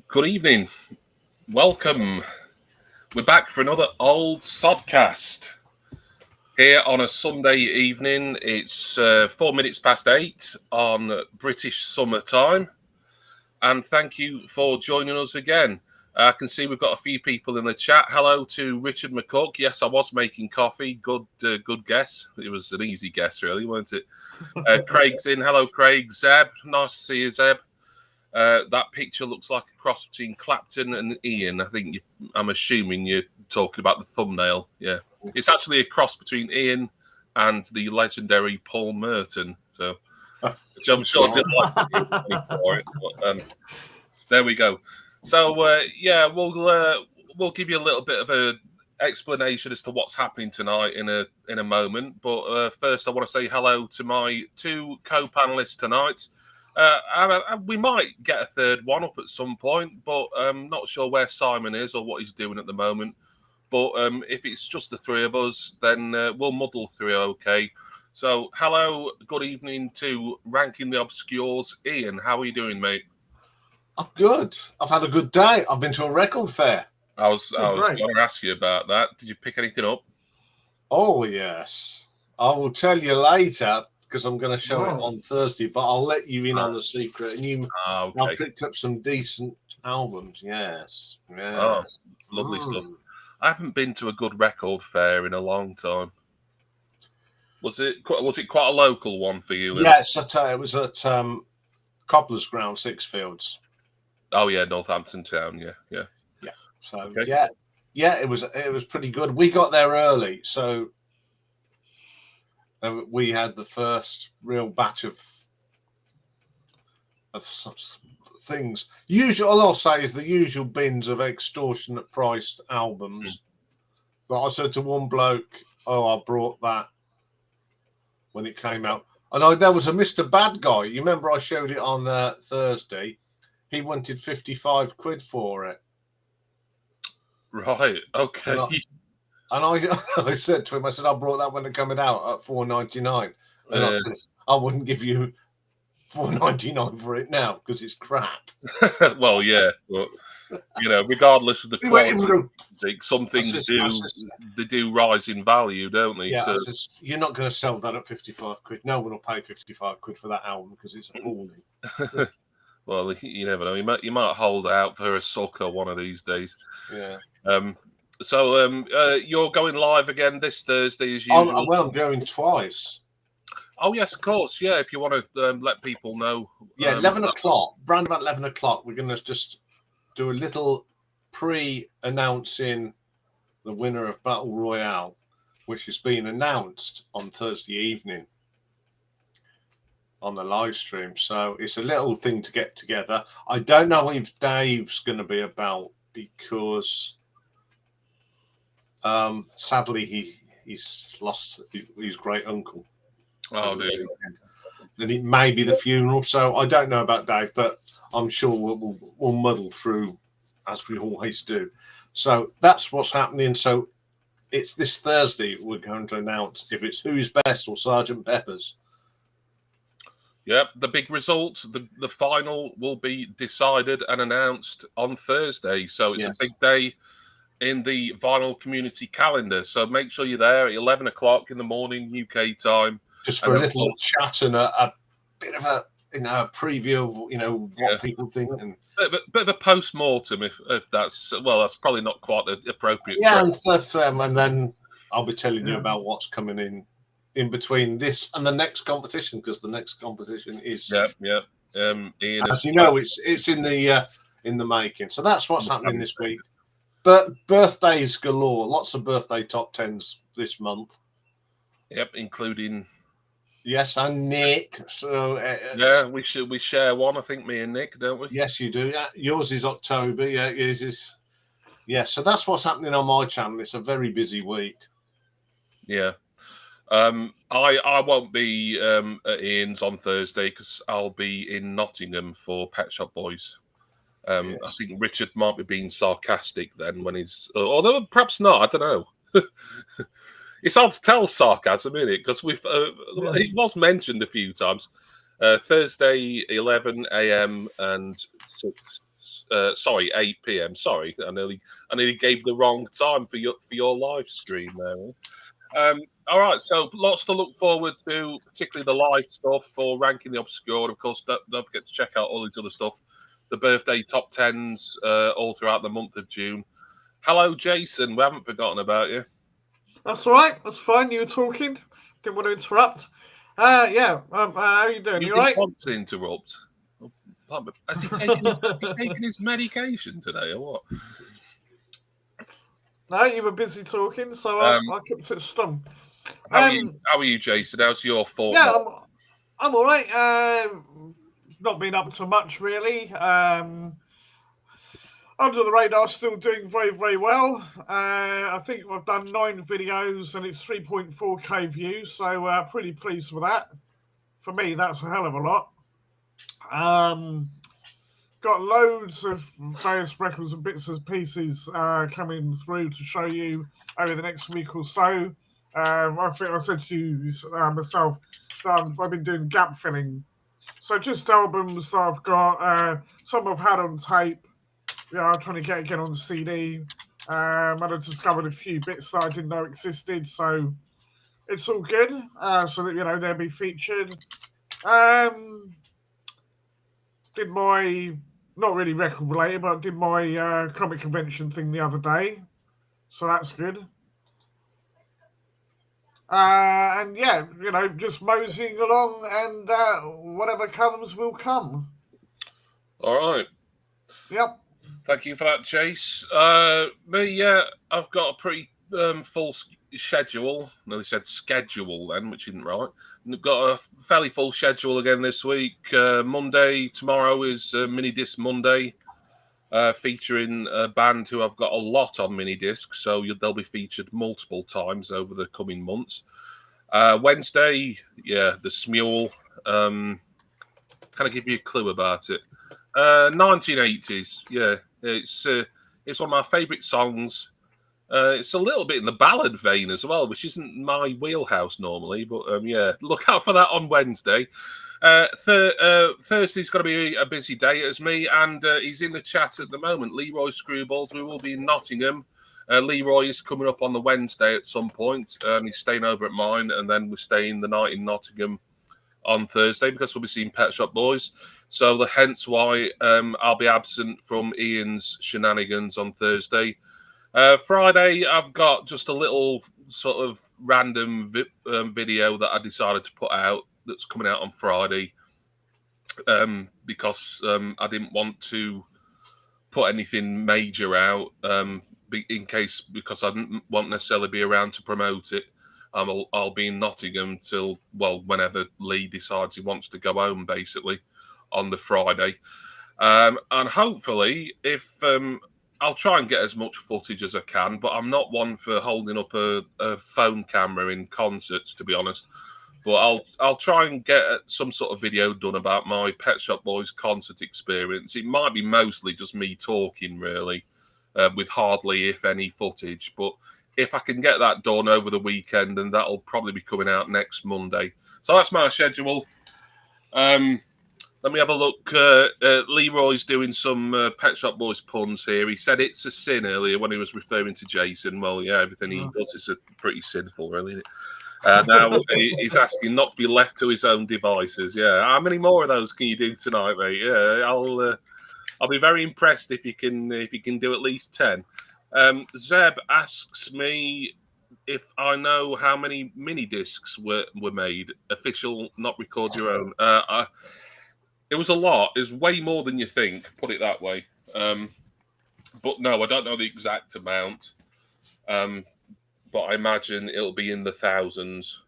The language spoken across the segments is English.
Good evening. Welcome. We're back for another old Sodcast. Here on a Sunday evening. It's 4 minutes past 8 on British summer time. And thank you for joining us again. I can see we've got a few people in the chat. Hello to Richard McCook. Yes, I was making coffee. Good guess. It was an easy guess, really, wasn't it? Craig's in. Hello, Craig. Zeb. Nice to see you, Zeb. That picture looks like a cross between Clapton and Ian. I'm assuming you're talking about the thumbnail. Yeah, it's actually a cross between Ian and the legendary Paul Merton. So, which I'm sure didn't like it when he saw it. But, there we go. So we'll give you a little bit of a explanation as to what's happening tonight in a moment. But first, I want to say hello to my two co-panelists tonight. We might get a third one up at some point, but I'm not sure where Simon is or what he's doing at the moment. But if it's just the three of us, then we'll muddle through okay. So, hello, good evening to Ranking the Obscures. Ian, how are you doing, mate? I'm good. I've had a good day. I've been to a record fair. I was going to ask you about that. Did you pick anything up? Oh, yes. I will tell you later, because I'm going to show it on Thursday, but I'll let you in on the secret. And I've picked up some decent albums. Yes. Oh, lovely stuff. I haven't been to a good record fair in a long time. Was it quite a local one for you? Yes, it was at Cobbler's Ground, Sixfields. Oh yeah, Northampton Town. Yeah. So okay. yeah, it was pretty good. We got there early, so we had the first real batch of things. All I'll say is the usual bins of extortionate priced albums. But I said to one bloke, I brought that when it came out. And there was a Mr. Bad Guy. You remember I showed it on Thursday. He wanted 55 quid for it. Right, okay. And I said to him, I said, I brought that when it coming out at $4.99. And I said, I wouldn't give you $4.99 for it now because it's crap. Well, yeah, but regardless of the quality, some things do rise in value, don't they? Yeah, so, you're not going to sell that at 55 quid. No one will pay 55 quid for that album because it's appalling. Well, you never know. You might hold out for a sucker one of these days. Yeah. So you're going live again this Thursday as usual? I'm going twice. Oh, yes, of course. Yeah, if you want to let people know. Yeah, 11 o'clock. Round about 11 o'clock, we're going to just do a little pre-announcing the winner of Battle Royale, which has been announced on Thursday evening on the live stream. So it's a little thing to get together. I don't know if Dave's going to be about because sadly he's lost his great uncle. Oh, dear. And it may be the funeral, so I don't know about Dave, but I'm sure we'll muddle through as we always do. So that's what's happening. So it's this Thursday we're going to announce if it's Who's Best or Sergeant Pepper's. Yep, the big result, the final will be decided and announced on Thursday. So it's a big day in the vinyl community calendar. So make sure you're there at 11 o'clock in the morning, UK time. Just for a little chat and a bit of a preview of what people think and bit of a post-mortem if that's probably not quite the appropriate. Yeah, and then I'll be telling you about what's coming in between this and the next competition, because the next competition is Ian, as you know, it's in the making. So that's what's happening this week. But birthdays galore, lots of birthday top tens this month. Yep, including. Yes, and Nick. So we share one. I think me and Nick, don't we? Yes, you do. Yeah, yours is October. Yeah, yours is. Yeah, so that's what's happening on my channel. It's a very busy week. Yeah, I won't be at Ian's on Thursday because I'll be in Nottingham for Pet Shop Boys. I think Richard might be being sarcastic then when he's, although perhaps not. I don't know. It's hard to tell sarcasm, isn't it? Because it was mentioned a few times. Thursday, 11 a.m. and Sorry, 8 p.m. Sorry, I nearly gave the wrong time for your live stream there. All right, so lots to look forward to, particularly the live stuff for Ranking the Obscure. And of course, don't forget to check out all these other stuff, the birthday top tens all throughout the month of June. Hello, Jason. We haven't forgotten about you. That's all right. That's fine. You were talking. Didn't want to interrupt. Yeah. How are you doing? You You didn't right? want to interrupt. Has he taken his medication today or what? No, you were busy talking, so I kept it stum. How are you, Jason? How's your fortnight? Yeah, I'm all right. Not been up to much really. Under the radar, still doing very, very well. I think I've done 9 videos and it's 3.4k views, so pretty pleased with that. For me, that's a hell of a lot. Got loads of various records and bits and pieces coming through to show you over the next week or so. I think I said to you myself that I've been doing gap filling. So just albums that I've got, some I've had on tape. Yeah, I'm trying to get again on the CD. And I discovered a few bits that I didn't know existed, so it's all good. So that they'll be featured. Did my not really record related, but did my comic convention thing the other day, so that's good. And yeah, just moseying along, and whatever comes will come. All right. Yep. Thank you for that, Chase. I've got a pretty full schedule. No, they said schedule then, which isn't right. I've got a fairly full schedule again this week. Monday, tomorrow is Mini Disc Monday, featuring a band who I've got a lot on mini discs, so they'll be featured multiple times over the coming months. Wednesday, the Smule. Can I give you a clue about it? 1980s, yeah. It's one of my favourite songs. It's a little bit in the ballad vein as well, which isn't my wheelhouse normally. But look out for that on Wednesday. Thursday's got to be a busy day as me, and he's in the chat at the moment. Leroy Screwballs. We will be in Nottingham. Leroy is coming up on the Wednesday at some point. He's staying over at mine, and then we're staying the night in Nottingham on Thursday because we'll be seeing Pet Shop Boys. So hence why I'll be absent from Ian's shenanigans on Thursday. Friday, I've got just a little sort of random video that I decided to put out that's coming out on Friday because I didn't want to put anything major out because I didn't want necessarily be around to promote it. I'll be in Nottingham till, whenever Lee decides he wants to go home, basically, on the Friday. And hopefully, if I'll try and get as much footage as I can, but I'm not one for holding up a phone camera in concerts, to be honest. But I'll try and get some sort of video done about my Pet Shop Boys concert experience. It might be mostly just me talking, really, with hardly, if any, footage. But if I can get that done over the weekend, then that'll probably be coming out next Monday. So that's my schedule. Let me have a look. Leroy's doing some Pet Shop Boys puns here. He said it's a sin earlier when he was referring to Jason. Well, yeah, everything he does is pretty sinful, really, isn't it? Now he's asking not to be left to his own devices. Yeah, how many more of those can you do tonight, mate? Yeah, I'll be very impressed if you can do at least 10. Zeb asks me if I know how many mini discs were made. Official, not record your own. It was a lot. It's way more than you think. Put it that way. But no, I don't know the exact amount. But I imagine it'll be in the thousands.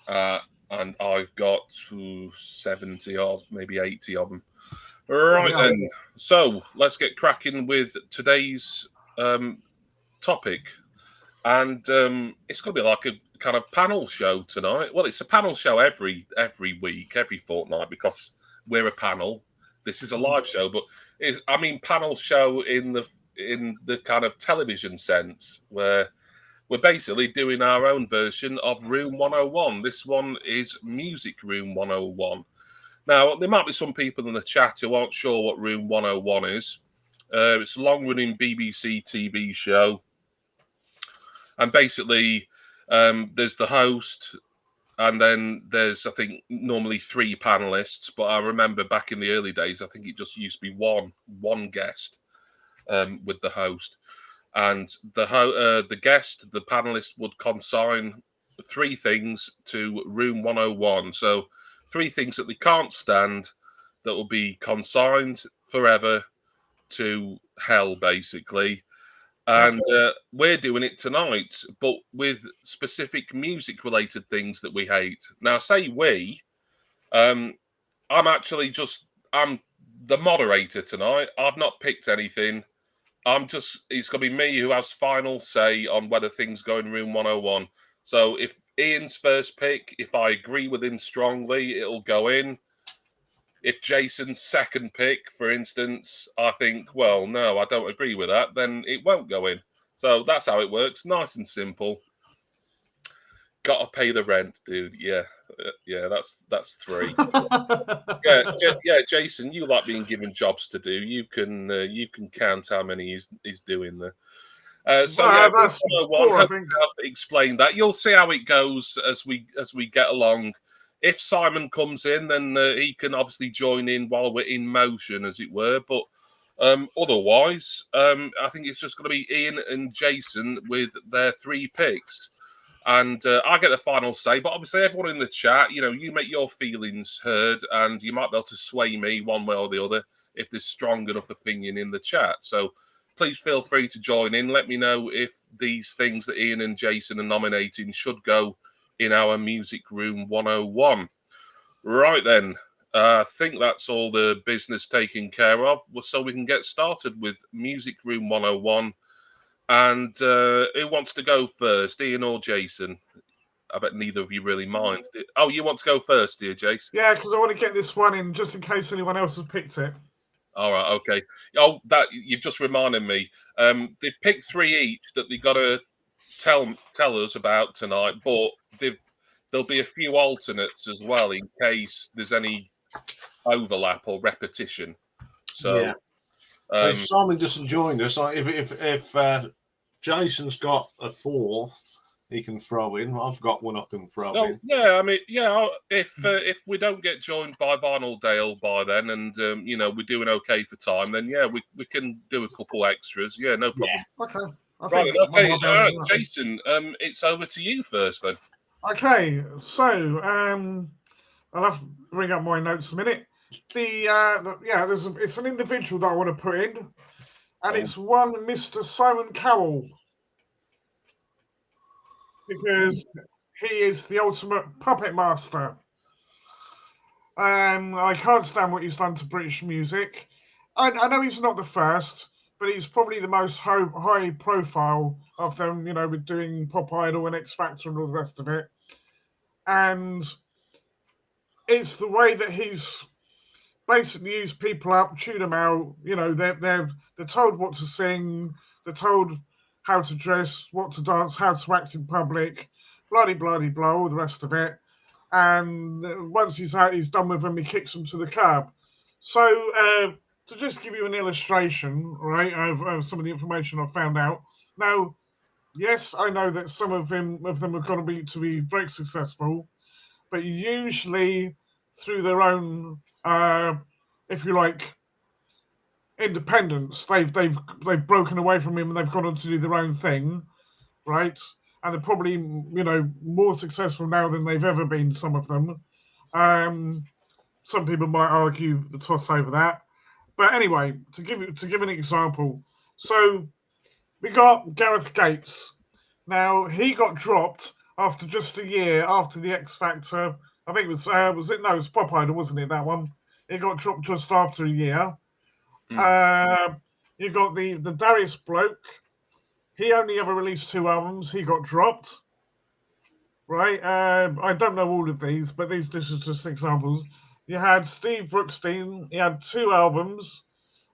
And I've got 70 or maybe 80 of them. Right then. So let's get cracking with today's topic. And it's going to be like a kind of panel show tonight. Well, it's a panel show every week, every fortnight, because we're a panel. This is a live show, but panel show in the kind of television sense, where we're basically doing our own version of Room 101. This one is Music Room 101. Now, there might be some people in the chat who aren't sure what Room 101 is. It's a long-running BBC TV show. And basically, there's the host, and then there's, I think, normally 3 panelists. But I remember back in the early days, I think it just used to be one guest with the host. And the guest, the panelist, would consign 3 things to Room 101. So 3 things that they can't stand that will be consigned forever to hell, basically. And we're doing it tonight, but with specific music-related things that we hate. Now, say we, I'm the moderator tonight. I've not picked anything. It's going to be me who has final say on whether things go in Room 101. So if Ian's first pick, if I agree with him strongly, it'll go in. If Jason's second pick, for instance, I think, well, no, I don't agree with that, then it won't go in. So that's how it works. Nice and simple. Got to pay the rent, dude. Yeah, that's 3. yeah, Jason, you like being given jobs to do. You can count how many he's doing there. That's 4, I think. I've explained that. You'll see how it goes as we get along. If Simon comes in, then he can obviously join in while we're in motion, as it were. But otherwise, I think it's just going to be Ian and Jason with their 3 picks. And I get the final say. But obviously, everyone in the chat, you make your feelings heard, and you might be able to sway me one way or the other if there's strong enough opinion in the chat. So please feel free to join in. Let me know if these things that Ian and Jason are nominating should go in our Music Room 101. Right then, I think that's all the business taken care of, so we can get started with Music Room 101. And who wants to go first, Ian or Jason? I bet neither of you really mind. Oh, you want to go first, dear Jason? Yeah, because I want to get this one in just in case anyone else has picked it. All right, okay. Oh, that you've just reminded me. They've picked 3 each that they got to tell us about tonight, but there'll be a few alternates as well in case there's any overlap or repetition. So, yeah. If Simon doesn't join us, if Jason's got a 4th, he can throw in. I've got one I can throw in. Yeah, I mean, if we don't get joined by Vinyl Dale by then, and we're doing okay for time, then yeah, we can do a couple extras. Yeah, no problem. Yeah. Okay. Okay. Jason, it's over to you first then. Okay, so I'll have to bring up my notes in a minute. It's an individual that I want to put in, and it's one Mr. Simon Cowell, because he is the ultimate puppet master. I can't stand what he's done to British music. I know he's not the first, but he's probably the most high profile of them, with doing Pop Idol and X Factor and all the rest of it. And it's the way that he's basically used people up, tune them out. They're told what to sing, they're told how to dress, what to dance, how to act in public, bloody blah, all the rest of it. And once he's done with them, he kicks them to the curb. So to just give you an illustration, right, of some of the information I've found out. Now, yes, I know that some of them are going to be very successful, but usually through their own, if you like, independence. They've broken away from him and they've gone on to do their own thing, right? And they're probably more successful now than they've ever been. Some of them. Some people might argue the toss over that, but anyway, to give an example, so we got Gareth Gates. Now he got dropped after just a year after the X Factor. I think it was it? No, it was Pop Idol, wasn't it? That one. It got dropped just after a year. You got the Darius bloke. He only ever released 2 albums. He got dropped. Right. I don't know all of these, but this is just examples. You had Steve Brookstein. He had 2 albums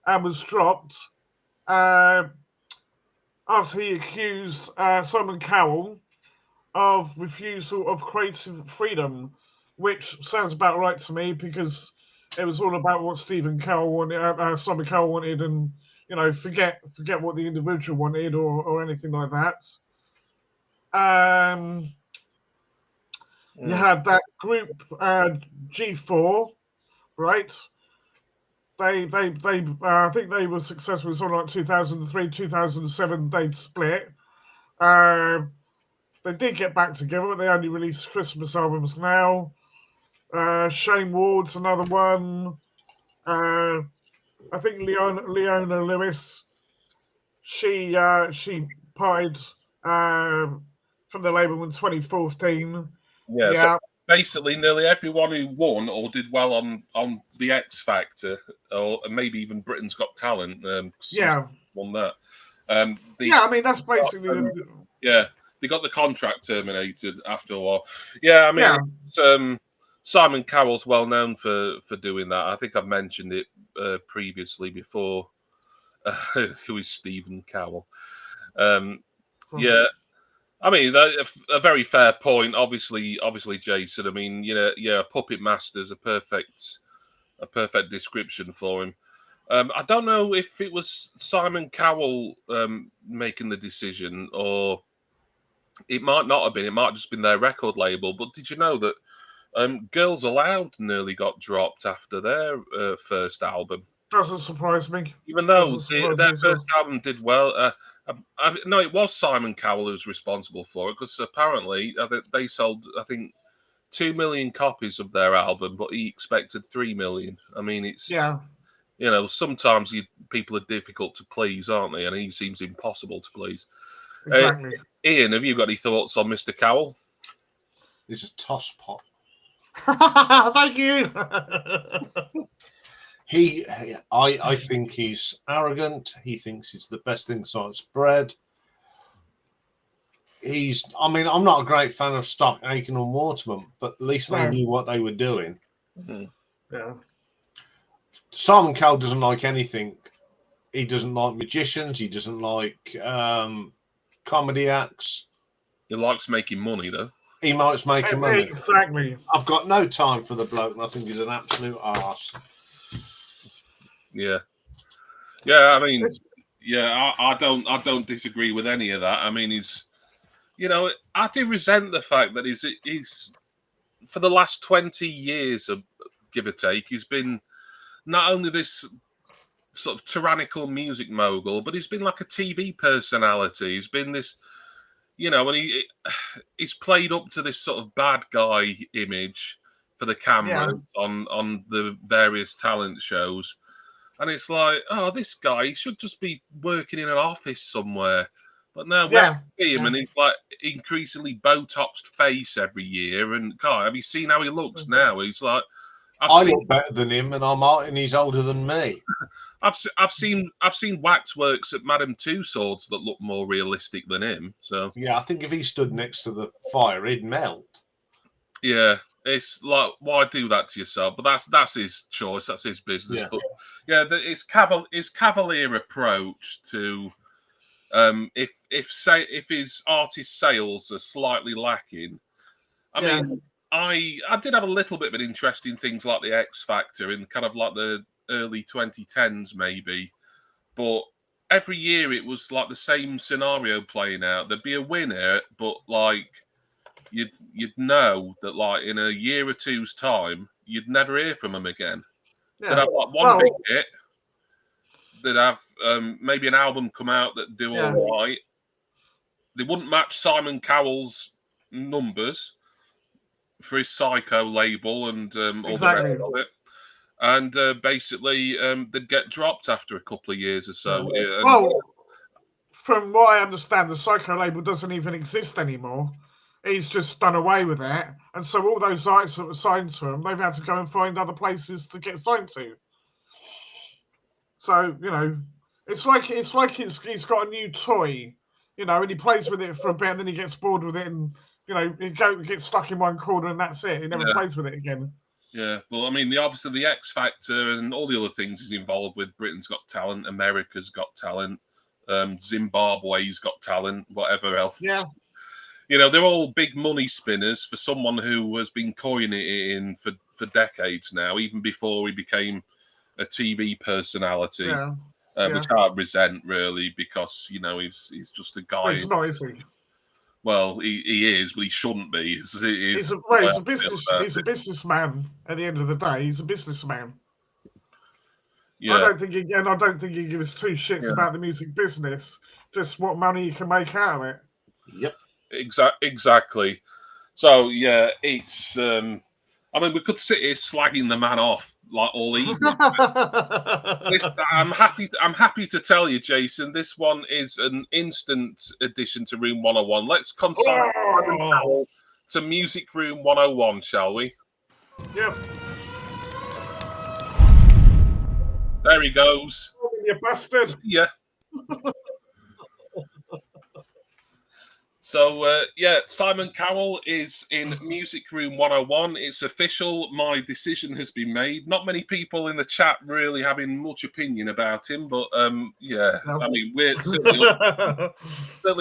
and was dropped after he accused Simon Cowell of refusal of creative freedom, which sounds about right to me, because it was all about what Stephen Cowell wanted, Simon Cowell wanted, and forget what the individual wanted or anything like that. You had that group G4, right? They I think they were successful in something like 2003, 2007. They'd split. They did get back together, but they only released Christmas albums now. Shane Ward's another one. I think Leona Lewis. She parted from the label in 2014. Yeah. So basically, nearly everyone who won or did well on the X Factor, or maybe even Britain's Got Talent, won that. I mean that's basically they got the contract terminated after a while. Yeah, I mean, Simon Cowell's well known for doing that. I think I've mentioned it previously before. Who is Stephen Cowell? Yeah. I mean, a very fair point. Obviously, Jason. I mean, a puppet master's a perfect description for him. I don't know if it was Simon Cowell making the decision, or it might not have been. It might have just been their record label. But did you know that Girls Aloud nearly got dropped after their first album? Doesn't surprise me. Even though their first album did well. No, it was Simon Cowell who was responsible for it, because apparently they sold, I think, 2 million copies of their album, but he expected 3 million. I mean, it's sometimes people are difficult to please, aren't they? And he seems impossible to please. Exactly. Ian, have you got any thoughts on Mr. Cowell? He's a tosspot. Thank you. I think he's arrogant. He thinks he's the best thing since bread. I'm not a great fan of Stock, Aitken and Waterman, but at least they knew what they were doing. Mm-hmm. Yeah. Simon Cowell doesn't like anything. He doesn't like magicians. He doesn't like comedy acts. He likes making money, though. He likes making money. Exactly. I've got no time for the bloke, and I think he's an absolute arse. Yeah. I mean, I don't disagree with any of that. I mean, I do resent the fact that he's for the last 20 years, give or take, he's been not only this sort of tyrannical music mogul, but he's been like a TV personality. He's been this, and he's played up to this sort of bad guy image for the camera on the various talent shows. And it's like, oh, this guy, he should just be working in an office somewhere. But now we see him, and he's like increasingly Botoxed face every year. And God, have you seen how he looks now? He's like, I look better than him, and he's older than me. I've seen waxworks at Madame Tussauds that look more realistic than him. So yeah, I think if he stood next to the fire, he'd melt. Yeah. It's like, why do that to yourself? But that's his choice. That's his business. But his cavalier approach to if his artist sales are slightly lacking. I mean, I did have a little bit of an interest in things like the X Factor in kind of like the early 2010s, maybe. But every year it was like the same scenario playing out. There'd be a winner, but like, you'd know that like in a year or two's time you'd never hear from them again. They'd have like one big hit. They'd have maybe an album come out that do all right. They wouldn't match Simon Cowell's numbers for his Psycho label and all the rest of it. And basically they'd get dropped after a couple of years or so. From what I understand, the Psycho label doesn't even exist anymore. He's just done away with it, and so all those artists that were signed to him, they've had to go and find other places to get signed to. So it's like he's got a new toy, and he plays with it for a bit, and then he gets bored with it, and he gets stuck in one corner, and that's it. He never plays with it again. Yeah, well, I mean, obviously the X Factor and all the other things he's involved with. Britain's Got Talent, America's Got Talent, Zimbabwe's Got Talent, whatever else. Yeah. they're all big money spinners for someone who has been coining it in for decades now, even before he became a TV personality. Yeah. Which I resent really, because he's just a guy. Well, he's not, is he? Well, he is, but he shouldn't be. He's a businessman. At the end of the day, he's a businessman. Yeah. I don't think he gives two shits about the music business, just what money you can make out of it. Yep. Exactly. So yeah, it's. I mean, we could sit here slagging the man off like all evening. I'm happy to tell you, Jason, this one is an instant addition to Room 101. Let's consign to Music Room 101, shall we? Yep. There he goes. Oh, you bastard. Yeah. So, Simon Cowell is in Music Room 101. It's official. My decision has been made. Not many people in the chat really having much opinion about him, but no. I mean, we're certainly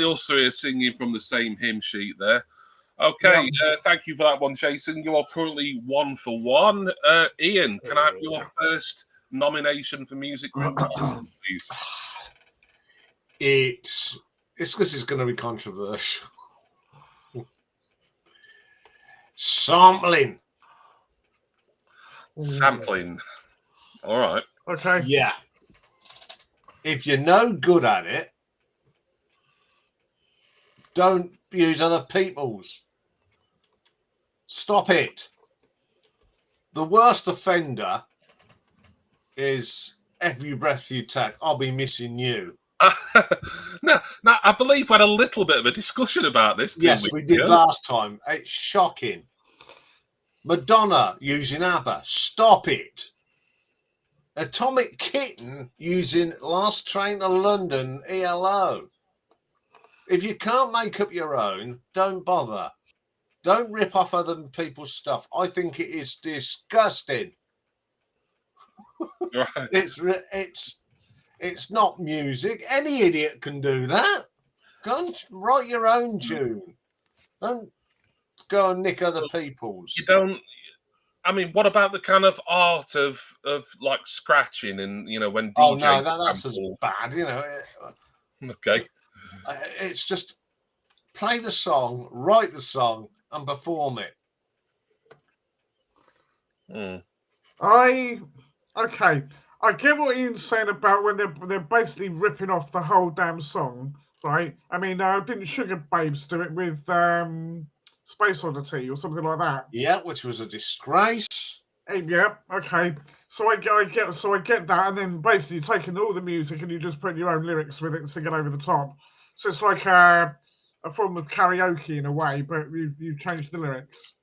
us three are singing from the same hymn sheet there. Okay, thank you for that one, Jason. You are currently 1 for 1. Ian, can I have your first nomination for Music Room 101, please? It's because it's going to be controversial. Sampling. All right. Okay. Yeah. If you're no good at it, don't use other people's. Stop it. The worst offender is every breath you take, I'll be missing you. No, I believe we had a little bit of a discussion about this. Yes, we did last time. It's shocking. Madonna using ABBA. Stop it. Atomic Kitten using Last Train to London ELO. If you can't make up your own, don't bother. Don't rip off other people's stuff. I think it is disgusting. Right. It's not music. Any idiot can do that. Go and write your own tune. Don't go and nick other people's. You don't. I mean, what about the kind of art of like scratching and when DJ? Oh no, that's as bad. Okay. It's just play the song, write the song, and perform it. I get what Ian's saying about when they're basically ripping off the whole damn song, right? I mean, didn't Sugar Babes do it with Space Oddity or something like that? Yeah, which was a disgrace. Yeah, okay. So I get that, and then basically you're taking all the music and you just putting your own lyrics with it and singing over the top. So it's like a form of karaoke in a way, but you've changed the lyrics.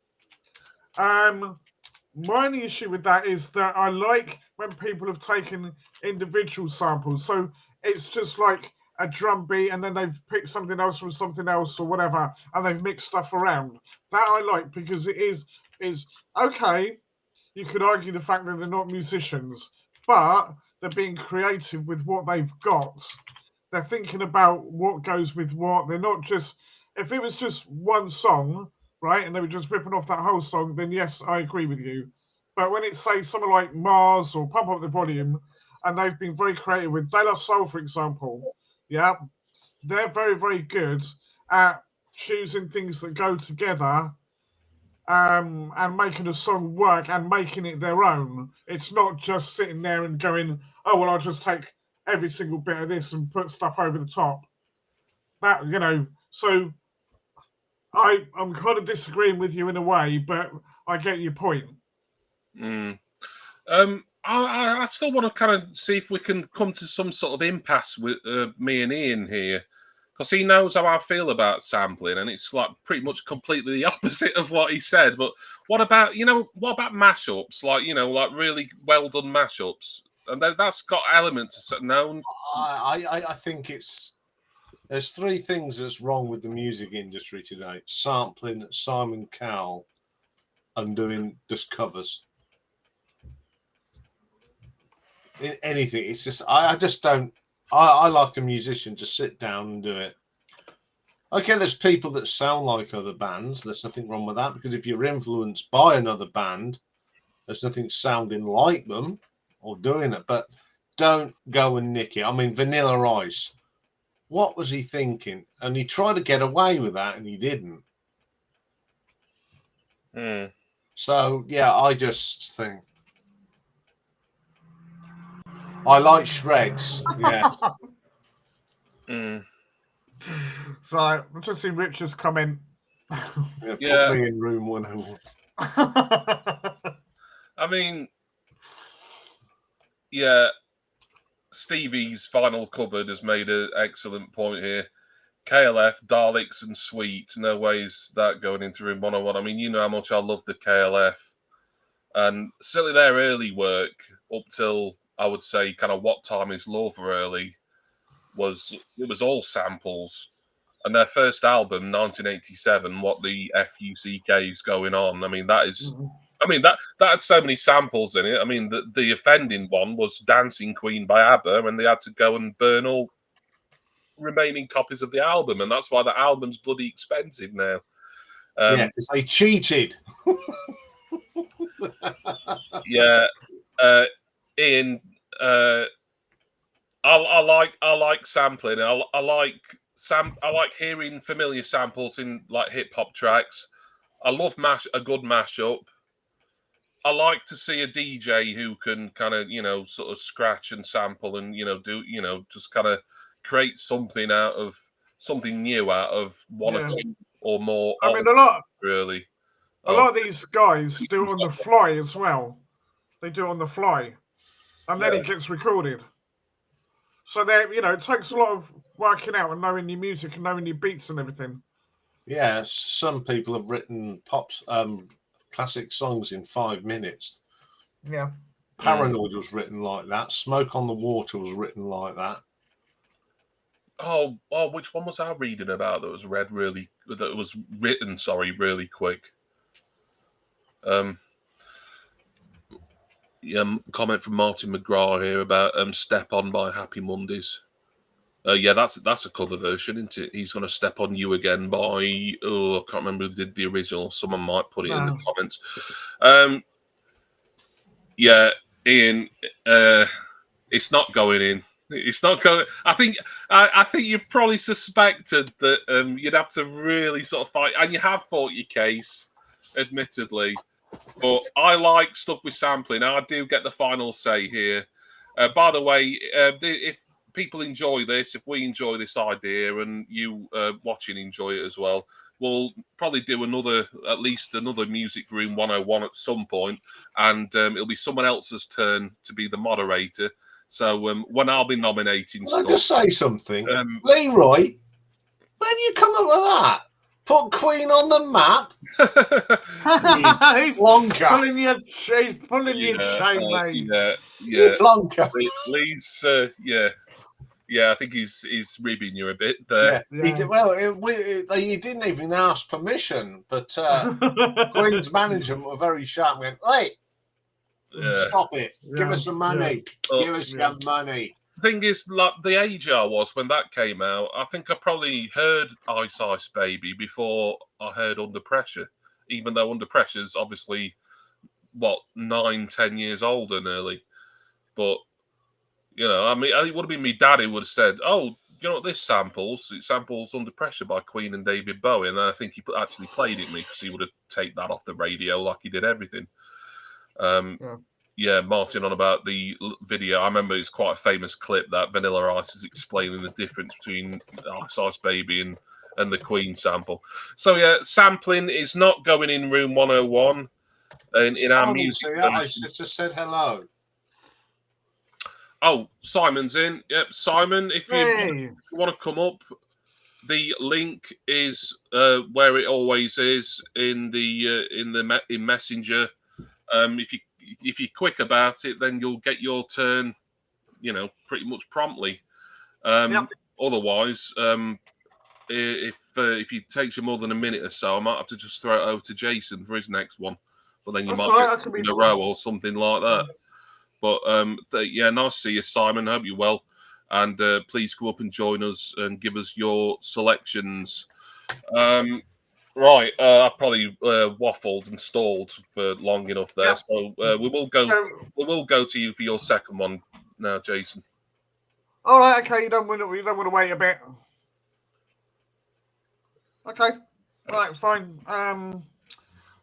My only issue with that is that I like when people have taken individual samples. So it's just like a drum beat and then they've picked something else from something else or whatever, and they've mixed stuff around. That I like because it is okay. You could argue the fact that they're not musicians, but they're being creative with what they've got. They're thinking about what goes with what. They're not just, if it was just one song, right, and they were just ripping off that whole song, then yes, I agree with you. But when it's, say, someone like Mars or Pump Up the Volume, and they've been very creative with De La Soul, for example, yeah, they're very, very good at choosing things that go together and making a song work and making it their own. It's not just sitting there and going, oh, well, I'll just take every single bit of this and put stuff over the top. That, so I'm kind of disagreeing with you in a way, but I get your point. I still want to kind of see if we can come to some sort of impasse with me and Ian here, because he knows how I feel about sampling, and it's like pretty much completely the opposite of what he said. But what about mashups? Like really well done mashups, and that's got elements known. I think there's three things that's wrong with the music industry today: sampling, Simon Cowell, and doing just covers. In anything, it's just I just don't. I like a musician to sit down and do it. Okay, there's people that sound like other bands. There's nothing wrong with that, because if you're influenced by another band, there's nothing sounding like them or doing it. But don't go and nick it. I mean, Vanilla Ice. What was he thinking? And he tried to get away with that, and he didn't. So yeah, I just think I like Shreds. Yeah. So I've just seen Richard's comment. Put me in room 101. I mean, yeah, Stevie's final cupboard has made an excellent point here. KLF, Daleks, and Sweet. No ways that going into room 101. I mean, you know how much I love the KLF. And certainly their early work, up till, I would say, kind of What Time Is Love early, it was all samples. And their first album, 1987, What the F-U-C-K is Going On. I mean, that is... I mean, that had so many samples in it. I mean, the offending one was Dancing Queen by ABBA, and they had to go and burn all remaining copies of the album, and that's why the album's bloody expensive now. Yeah, because they cheated. Yeah, Ian, I like sampling. I like hearing familiar samples in like hip hop tracks. I love a good mashup. I like to see a DJ who can kind of, sort of scratch and sample and, do, just kind of create something new out of one or two or more. I mean, a lot of these guys do it on the fly as well. They do it on the fly, and then it gets recorded. So it takes a lot of working out and knowing your music and knowing your beats and everything. Yeah, some people have written classic songs in 5 minutes. Yeah. Paranoid was written like that. Smoke on the Water was written like that. Oh, which one was I reading about that was written really quick? Comment from Martin McGrath here about Step On by Happy Mondays. That's a cover version, isn't it? He's going to Step On You Again by, I can't remember who did the original. Someone might put it in the comments. Ian, it's not going in. It's not going. I think you probably suspected that you'd have to really sort of fight, and you have fought your case, admittedly. But I like stuff with sampling. I do get the final say here. By the way, if people enjoy this, if we enjoy this idea, and you watching enjoy it as well, we'll probably do at least another Music Room 101 at some point, and it'll be someone else's turn to be the moderator. So when I'll be nominating stuff... I'll just say something. Leroy, where do you come up with that? Put Queen on the map? Plonker. He's pulling your chain, mate. Yeah. Plonker. Please, yeah, I think he's ribbing you a bit there. Yeah. He didn't even ask permission, but Queen's management were very sharp. Went, hey, stop it! Give us some money. Give us your money. The thing is, like the age I was when that came out, I think I probably heard Ice Ice Baby before I heard Under Pressure, even though Under Pressure's obviously 9-10 years older nearly. But I mean, it would have been me dad who would have said, "Oh, do you know what this samples? It samples Under Pressure by Queen and David Bowie." And then I think he actually played it me because he would have taken that off the radio like he did everything. Martin on about the video. I remember it's quite a famous clip that Vanilla Ice is explaining the difference between Ice Ice Baby and the Queen sample. So sampling is not going in room 101 in our music. I just said hello. Oh, Simon's in. Yep, Simon, if you want to come up, the link is where it always is in Messenger. If you're quick about it, then you'll get your turn, pretty much promptly. Otherwise, if it takes you more than a minute or so, I might have to just throw it over to Jason for his next one. But then you might get in a row or something like that. But nice to see you, Simon. Hope you're well. and please come up and join us and give us your selections. Right, I've probably waffled and stalled for long enough there, Yeah. so we will go. We will go to you for your second one now, Jason. All right, okay. You don't want to wait a bit. Okay, right, fine.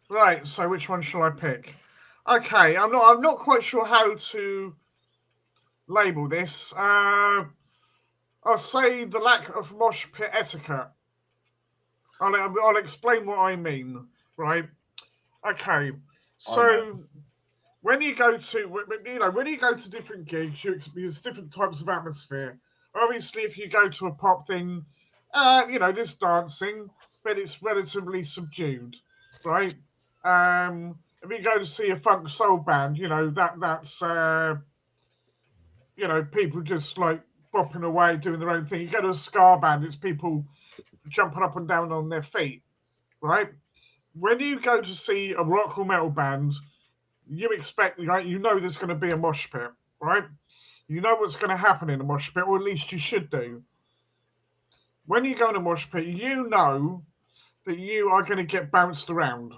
Right. So which one shall I pick? Okay, I'm not quite sure how to label this. I'll say the lack of mosh pit etiquette. I'll explain what I mean. Right. Okay. So when you go to when you go to different gigs, there's different types of atmosphere. Obviously, if you go to a pop thing, there's dancing, but it's relatively subdued, right? If you go to see a funk soul band, that's people just like bopping away doing their own thing. You go to a ska band, it's people jumping up and down on their feet, right? When you go to see a rock or metal band, you expect, there's going to be a mosh pit, right? You know what's going to happen in a mosh pit, or at least you should do. When you go in a mosh pit, you know that you are going to get bounced around.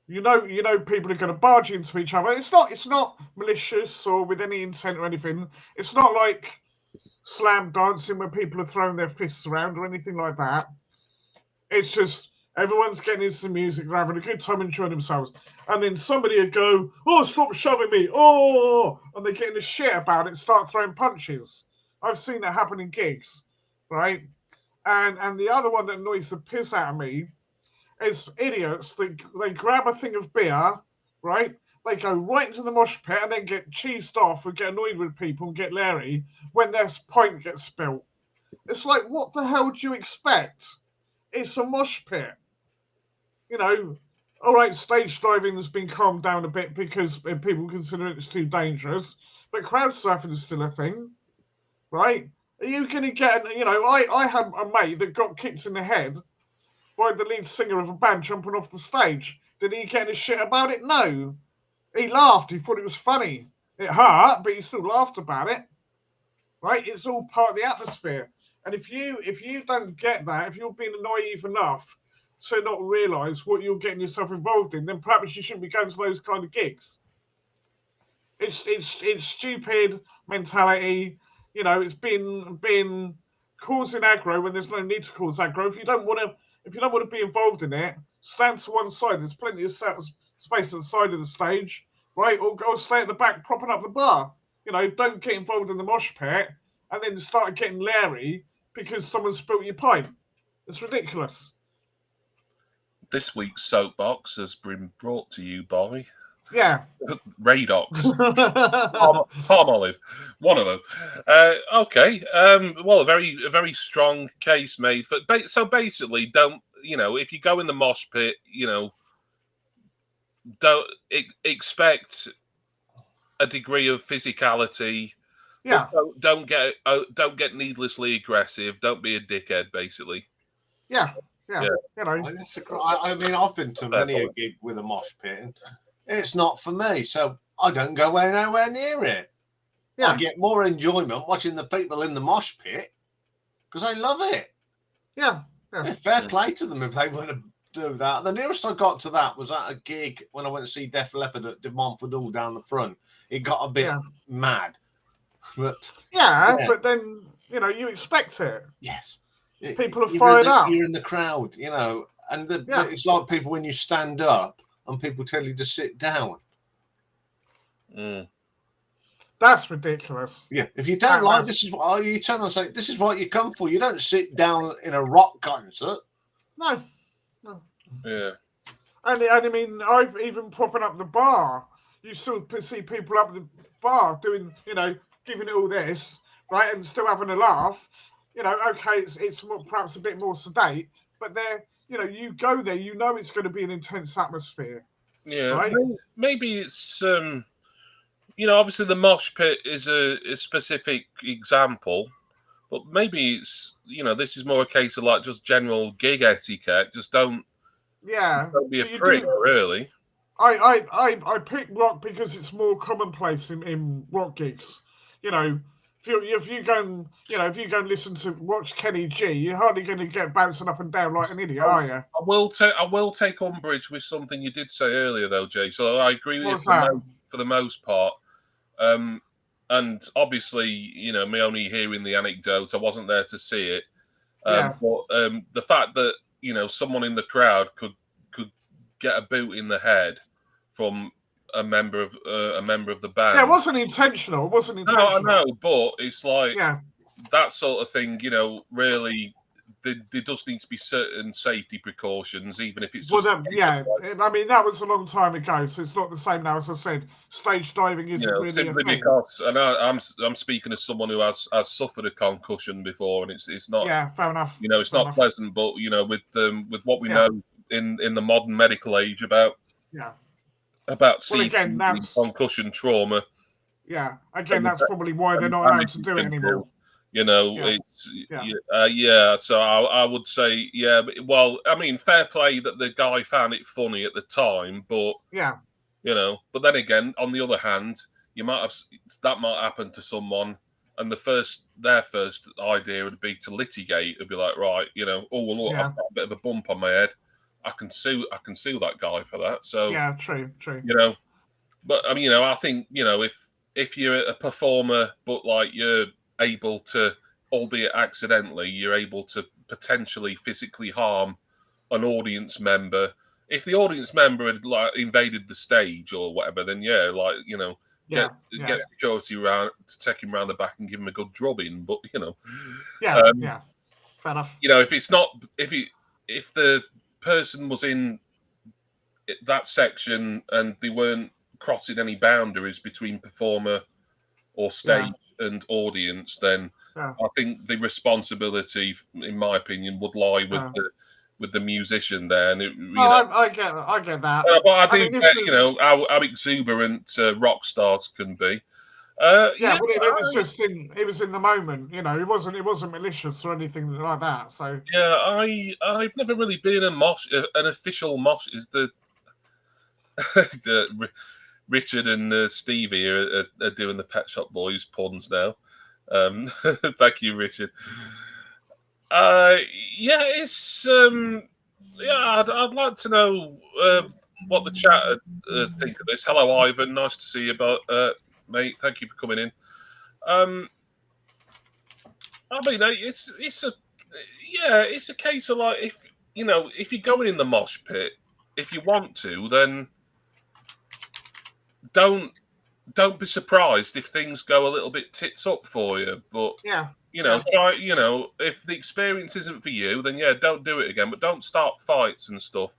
You know, people are going to barge into each other. It's not malicious or with any intent or anything. It's not like slam dancing where people are throwing their fists around or anything like that. It's just everyone's getting into the music, they're having a good time, enjoying themselves. And then somebody would go, "Oh, stop shoving me. Oh," and they get in the shit about it and start throwing punches. I've seen that happen in gigs, right? And the other one that annoys the piss out of me is idiots. They grab a thing of beer, right? They go right into the mosh pit and then get cheesed off and get annoyed with people and get leery when their pint gets spilt. It's like, what the hell do you expect? It's a mosh pit. All right, stage diving has been calmed down a bit because people consider it's too dangerous, but crowd surfing is still a thing, right? Are you going to get, I had a mate that got kicked in the head by the lead singer of a band jumping off the stage. Did he get any shit about it? No. He laughed. He thought it was funny. It hurt, but he still laughed about it, right? It's all part of the atmosphere. And if you don't get that, if you're being naive enough to not realise what you're getting yourself involved in, then perhaps you shouldn't be going to those kind of gigs. It's stupid mentality. It's been causing aggro when there's no need to cause aggro. If you don't want to be involved in it, stand to one side. There's plenty of space at the side of the stage, right? Or go stay at the back, propping up the bar. Don't get involved in the mosh pit and then start getting leery because someone spilt your pint. It's ridiculous. This week's soapbox has been brought to you by Radox, palm olive, one of them. Okay, well, a very strong case made for. So basically, don't if you go in the mosh pit, don't expect a degree of physicality. Yeah. Don't get needlessly aggressive. Don't be a dickhead. Basically. Yeah. I mean, I've been to many a gig with a mosh pit, and it's not for me, so I don't go nowhere near it. Yeah. I get more enjoyment watching the people in the mosh pit because I love it. Yeah. Fair play to them if they want to do that. The nearest I got to that was at a gig when I went to see Def Leppard at De Montfort Hall down the front. It got a bit mad. But but then, you expect it. Yes. People are fired up. You're in the crowd, and it's like people when you stand up and people tell you to sit down. That's ridiculous. Yeah, if you don't this is what you turn and say, this is what you come for. You don't sit down in a rock concert. No. Yeah. And I mean, I've even propping up the bar. You still see people up the bar doing, giving it all this, right, and still having a laugh. Okay, it's perhaps a bit more sedate, but you go there, it's going to be an intense atmosphere. Yeah, right? Maybe it's obviously the mosh pit is a specific example, but maybe it's this is more a case of like just general gig etiquette. Just don't be a prick, really. I pick rock because it's more commonplace in rock gigs. if you go and if you go and watch Kenny G, you're hardly going to get bouncing up and down like an idiot, are you? I will take umbrage with something you did say earlier, though, Jay. So I agree with you for the most part. And obviously, me only hearing the anecdote, I wasn't there to see it. But the fact that someone in the crowd could get a boot in the head from a member of the band. Yeah, it wasn't intentional. No, I know, but it's like that sort of thing. Really, there does need to be certain safety precautions, even if it's just. I mean, that was a long time ago, so it's not the same now. As I said, stage diving isn't really a thing. Because, and I'm speaking as someone who has suffered a concussion before, and it's not. Yeah, fair enough. It's not pleasant, but with what we know in the modern medical age about concussion trauma. Yeah, again, that's probably why they're not allowed to do it anymore. So I would say, well, I mean, fair play that the guy found it funny at the time, but but then again, on the other hand, that might happen to someone, and their first idea would be to litigate. It'd be like, right, I've got a bit of a bump on my head. I can sue that guy for that. So yeah, true. But I mean, I think if you're a performer, but like you're able to, albeit accidentally, you're able to potentially physically harm an audience member. If the audience member had like invaded the stage or whatever, then get security around to take him around the back and give him a good drubbing. But fair enough. If it's not, if the person was in that section and they weren't crossing any boundaries between performer or stage and audience, then I think the responsibility, in my opinion, would lie with the musician there. And I get that. But I do get how exuberant rock stars can be. It was in the moment. It wasn't malicious or anything like that. So I've never really been an official mosh. Is the Richard and Stevie are doing the Pet Shop Boys puns now. Thank you, Richard. It's I'd like to know what the chat think of this. Hello, Ivan. Nice to see you, mate. Thank you for coming in. I mean, it's a case of like if you're going in the mosh pit, if you want to, then don't be surprised if things go a little bit tits up for you. But try. If the experience isn't for you, then don't do it again. But don't start fights and stuff.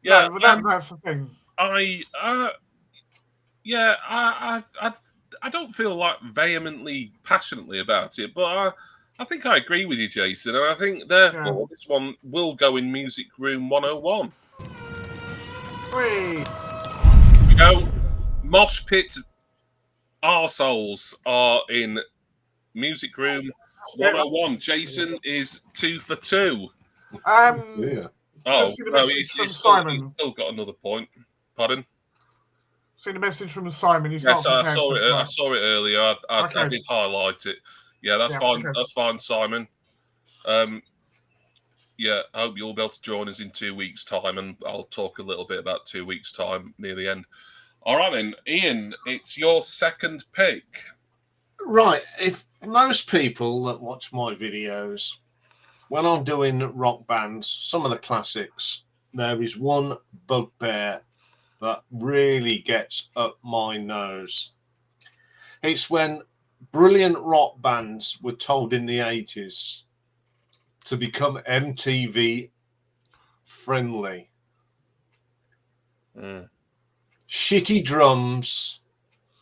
Yeah, no, that's the thing. I don't feel like vehemently, passionately about it, but I think I agree with you, Jason, and I think therefore this one will go in Music Room 101. Whee! We go. Mosh Pit arseholes are in Music Room 101. Jason is 2 for 2. He's still got another point. Pardon? Seen a message from Simon. Yes, I saw it. I saw it earlier. I did highlight it. Yeah, that's fine. Okay. That's fine, Simon. I hope you'll be able to join us in 2 weeks' time, and I'll talk a little bit about 2 weeks' time near the end. All right, then, Ian, it's your second pick. Right. If most people that watch my videos, when I'm doing rock bands, some of the classics, there is one bugbear that really gets up my nose. It's when brilliant rock bands were told in the 80s to become MTV friendly. Shitty drums,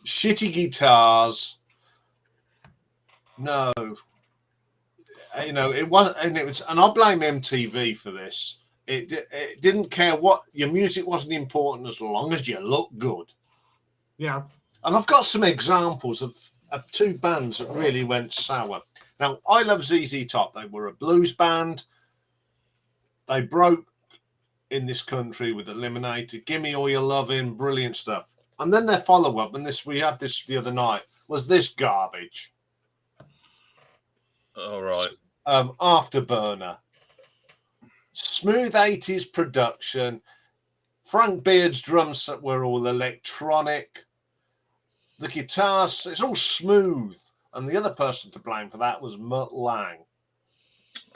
shitty guitars. No. It was, and I blame MTV for this. It didn't care what your music wasn't important as long as you look good. Yeah. And I've got some examples of two bands that really went sour. Now, I love ZZ Top. They were a blues band. They broke in this country with Eliminated, Give Me All Your Lovin', brilliant stuff. And then their follow-up, and we had this the other night, was this garbage. All right. Afterburner. Smooth 80s production. Frank Beard's drums that were all electronic. The guitars, it's all smooth. And the other person to blame for that was Mutt Lang.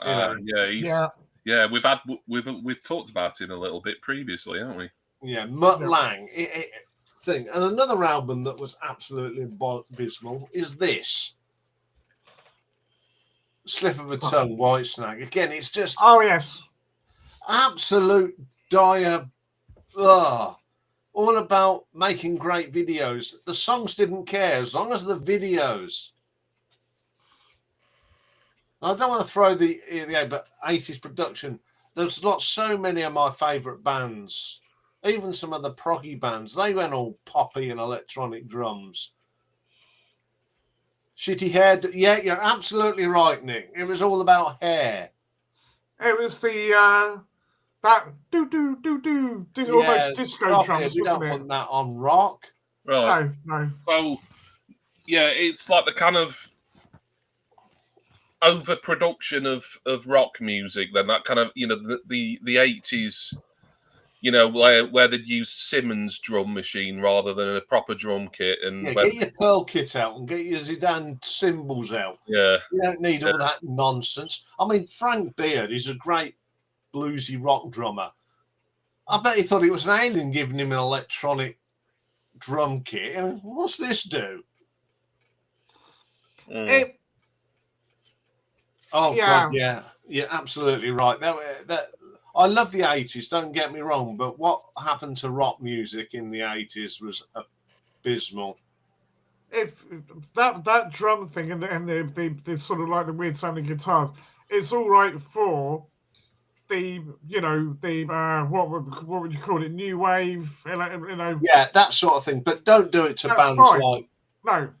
Yeah, we've talked about it a little bit previously, haven't we? Yeah, Mutt Lang. Thing. And another album that was absolutely abysmal is this. Slip of a Tongue, White Snake. Again, it's just absolute dire. All about making great videos. The songs didn't care as long as the videos. I don't want to throw but 80s production. There's so many of my favourite bands. Even some of the proggy bands, they went all poppy and electronic drums. Shitty hair. Yeah, you're absolutely right, Nick. It was all about hair. It was the that almost disco drums, We don't want that on rock. Right. No. Well, yeah, it's like the kind of overproduction of rock music. Then that kind of the 80s. Where they'd use Simmons drum machine rather than a proper drum kit. And get your Pearl kit out and get your Zidane cymbals out. Yeah. You don't need all that nonsense. I mean, Frank Beard is a great bluesy rock drummer. I bet he thought it was an alien giving him an electronic drum kit. I mean, what's this do? God, yeah. You're absolutely right. I love the 80s, don't get me wrong, but what happened to rock music in the 80s was abysmal. If that drum thing and the sort of like the weird sounding guitars, it's all right for the what would you call it, new wave, Yeah, that sort of thing, but don't do it to bands like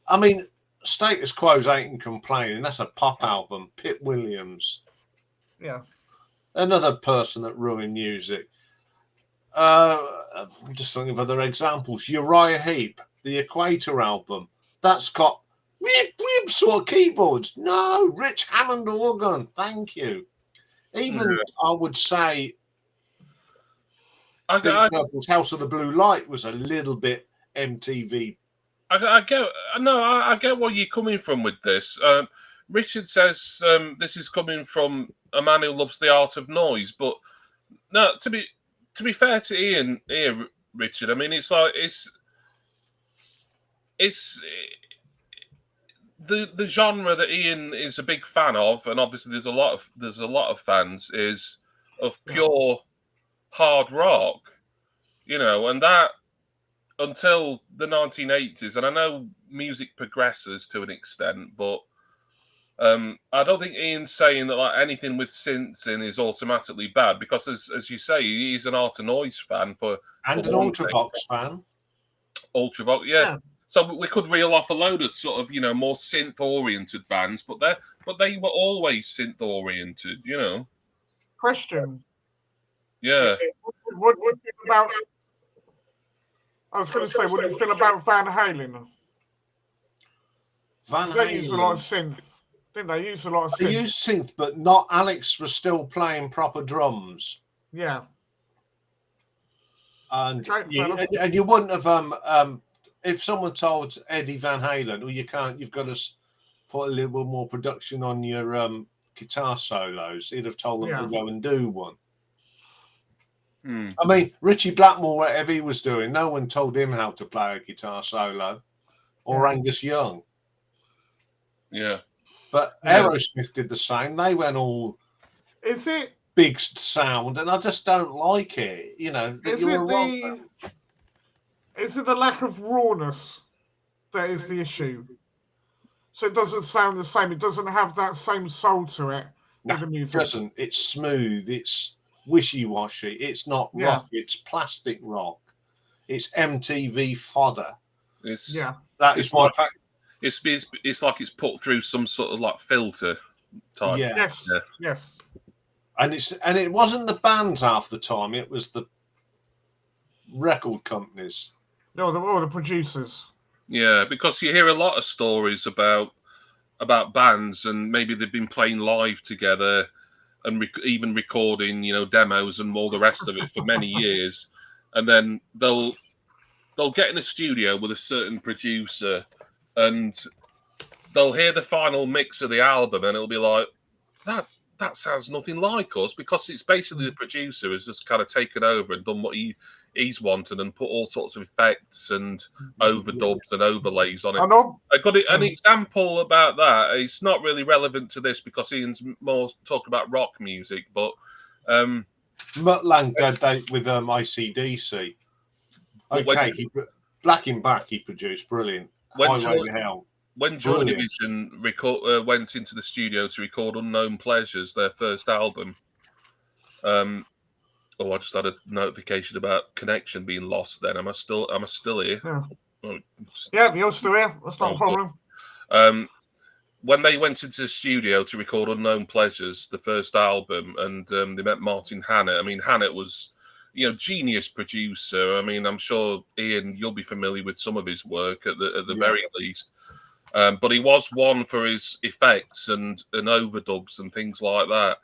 I mean, Status Quo's Ain't Complaining, that's a pop album. Pip Williams, another person that ruined music. I'm just thinking of other examples. Uriah Heep, the Equator album, that's got whip sort of keyboards. No, Rich Hammond organ. Thank you. Even I would say Deep Purple's House of the Blue Light was a little bit MTV. I get where you're coming from with this. Richard says this is coming from a man who loves the art of noise, but no, to be fair to Ian here, Richard, I mean it's the genre that Ian is a big fan of, and obviously there's a lot of fans is of pure hard rock, and that until the 1980s, and I know music progresses to an extent, but I don't think Ian's saying that like anything with synths in is automatically bad, because as you say, he's an Art of Noise fan and an Ultravox fan. Ultravox, yeah. So we could reel off a load of sort of more synth-oriented bands, but they were always synth-oriented, Question. Yeah. What do you feel about? I was going to say, what do you feel about Van Halen? They used a lot of synth, didn't they? Use a lot of synth. They used synth, but not. Alex was still playing proper drums. Yeah. And you wouldn't have if someone told Eddie Van Halen, "Oh, you can't. You've got to put a little more production on your guitar solos." He'd have told them to go and do one. I mean, Richie Blackmore, whatever he was doing, no one told him how to play a guitar solo, or Angus Young. Yeah. But Aerosmith did the same. They went all big sound, and I just don't like it. Is it the lack of rawness that is the issue? So it doesn't sound the same. It doesn't have that same soul to it. No, the music. It doesn't. It's smooth. It's wishy-washy. It's not rock. It's plastic rock. It's MTV fodder. That is my fact. It's like it's put through some sort of like filter type. Yeah. Yes. And it wasn't the bands half the time. It was the record companies. No, the producers. Yeah, because you hear a lot of stories about about bands, and maybe they've been playing live together and even recording, demos and all the rest of it for many years, and then they'll get in a studio with a certain producer, and they'll hear the final mix of the album, and it'll be like, that sounds nothing like us, because it's basically the producer has just kind of taken over and done what he's wanted and put all sorts of effects and overdubs and overlays on it. I got an example about that. It's not really relevant to this because Ian's more talking about rock music, but Mutt Lang Dead Date with ICDC. Okay, Black in Back he produced, brilliant. Highway to Hell. When Joy Division went into the studio to record Unknown Pleasures, their first album, I just had a notification about connection being lost. Then am I still here? Yeah, you're still here. That's not a problem. When they went into the studio to record Unknown Pleasures, the first album, and they met Martin Hannett. I mean, Hannett was, genius producer. I mean, I'm sure Ian, you'll be familiar with some of his work at the very least. But he was one for his effects and overdubs and things like that.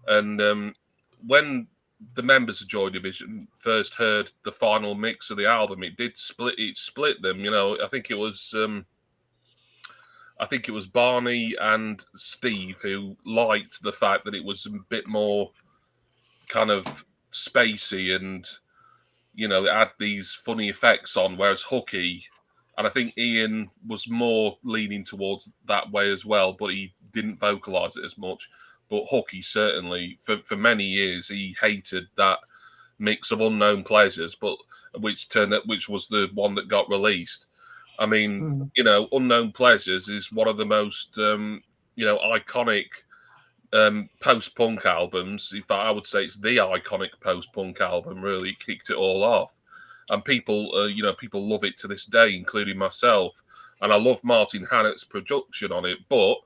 And when the members of Joy Division first heard the final mix of the album, it split them. I think it was Barney and Steve who liked the fact that it was a bit more kind of spacey and, it had these funny effects on, whereas Hooky, and I think Ian was more leaning towards that way as well, but he didn't vocalise it as much. But Hooky certainly, for many years, he hated that mix of Unknown Pleasures, but which was the one that got released. I mean, Unknown Pleasures is one of the most, iconic post-punk albums. In fact, I would say it's the iconic post-punk album. Really, it kicked it all off. And people love it to this day, including myself. And I love Martin Hannett's production on it. But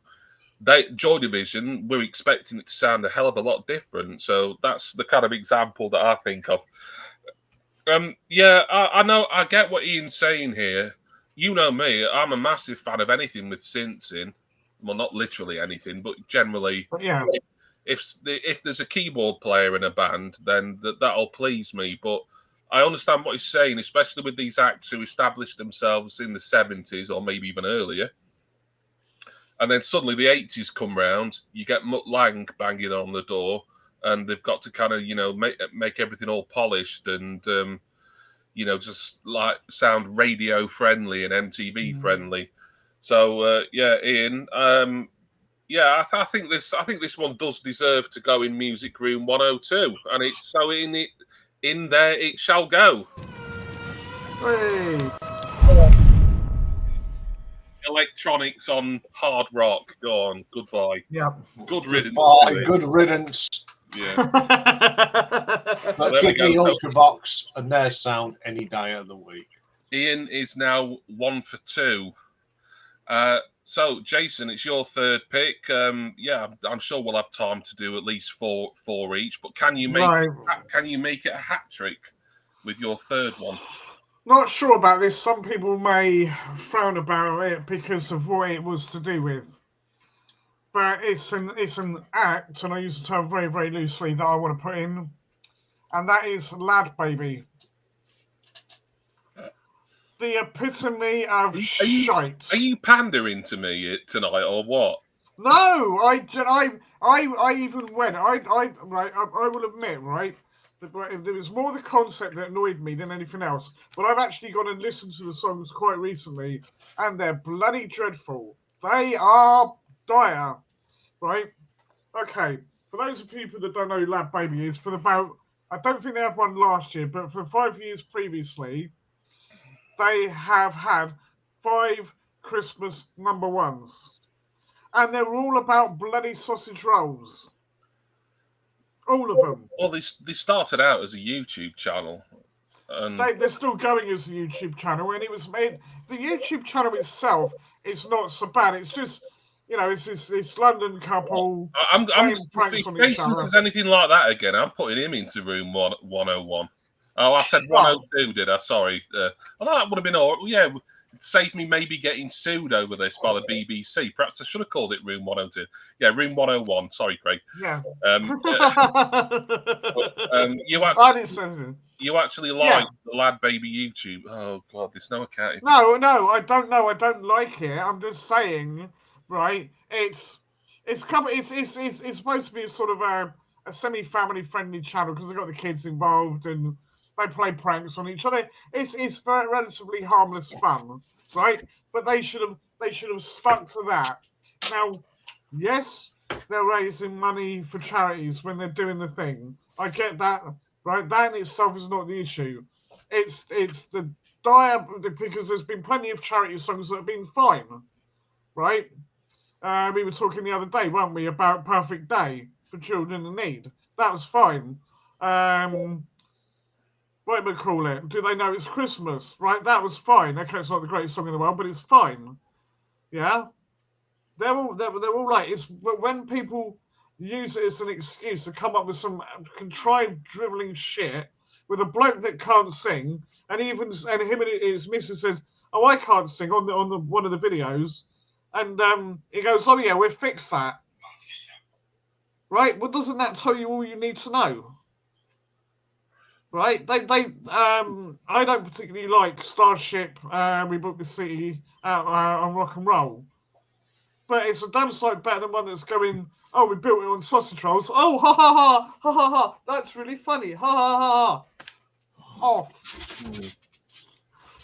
Joy Division, we're expecting it to sound a hell of a lot different. So that's the kind of example that I think of. I know. I get what Ian's saying here. You know me. I'm a massive fan of anything with synths in. Well, not literally anything, but generally. But yeah. If there's a keyboard player in a band, then that'll please me. But I understand what he's saying, especially with these acts who established themselves in the 70s or maybe even earlier. And then suddenly the 80s come round, you get Mutt Lang banging on the door, and they've got to kind of, make everything all polished and, just like sound radio friendly and MTV friendly. So, Ian, I think this one does deserve to go in Music Room 102, and it's so in there it shall go. Hey. Electronics on hard rock. Go on. Goodbye. Yeah. Good riddance. Goodbye. Good riddance. Yeah. But give me Ultravox and their sound any day of the week. Ian is now 1 for 2. So, Jason, it's your third pick. I'm sure we'll have time to do at least four each. But can you make it a hat trick with your third one? Not sure about this. Some people may frown about it because of what it was to do with. But it's an act, and I use the term very, very loosely, that I want to put in, and that is Lad Baby. The epitome of shite. Are you pandering to me tonight, or what? No, I even went. I will admit, right, that there was more the concept that annoyed me than anything else. But I've actually gone and listened to the songs quite recently, and they're bloody dreadful. They are dire, right? Okay, for those of people that don't know who Lad Baby is, I don't think they had one last year, but for 5 years previously, they have had 5 Christmas number ones. And they're all about bloody sausage rolls. All of them. Well, they started out as a YouTube channel. And They're still going as a YouTube channel. And it was made... The YouTube channel itself is not so bad. It's just... it's this London couple. If Jason says anything like that again, I'm putting him into room 101. Oh, I said 102, did I? Sorry. That would have been all. Yeah, save me maybe getting sued over this by the BBC. Perhaps I should have called it Room 102. Yeah, Room 101. Sorry, Craig. Yeah. You actually like the Lad Baby YouTube? Oh God, there's no account. No, I don't know. I don't like it. I'm just saying, right? It's supposed to be a sort of a semi-family friendly channel because they've got the kids involved and they play pranks on each other. It's very relatively harmless fun, right? But they should have stuck to that. Now, yes, they're raising money for charities when they're doing the thing. I get that, right? That in itself is not the issue. It's the because there's been plenty of charity songs that have been fine, right? We were talking the other day, weren't we, about Perfect Day for Children in Need? That was fine. What do we call it? Do They Know It's Christmas? Right, that was fine. Okay, it's not the greatest song in the world, but it's fine. Yeah, they're all right. But when people use it as an excuse to come up with some contrived drivelling shit with a bloke that can't sing, and him and his missus says, "Oh, I can't sing" on the one of the videos, and he goes, "Oh yeah, we'll fix that." Right? Well, doesn't that tell you all you need to know? Right? I don't particularly like Starship. We booked the city on rock and roll, but it's a damn sight better than one that's going, "Oh, we built it on sausage rolls. Oh, ha ha ha ha ha ha. That's really funny. Ha ha ha ha." Off.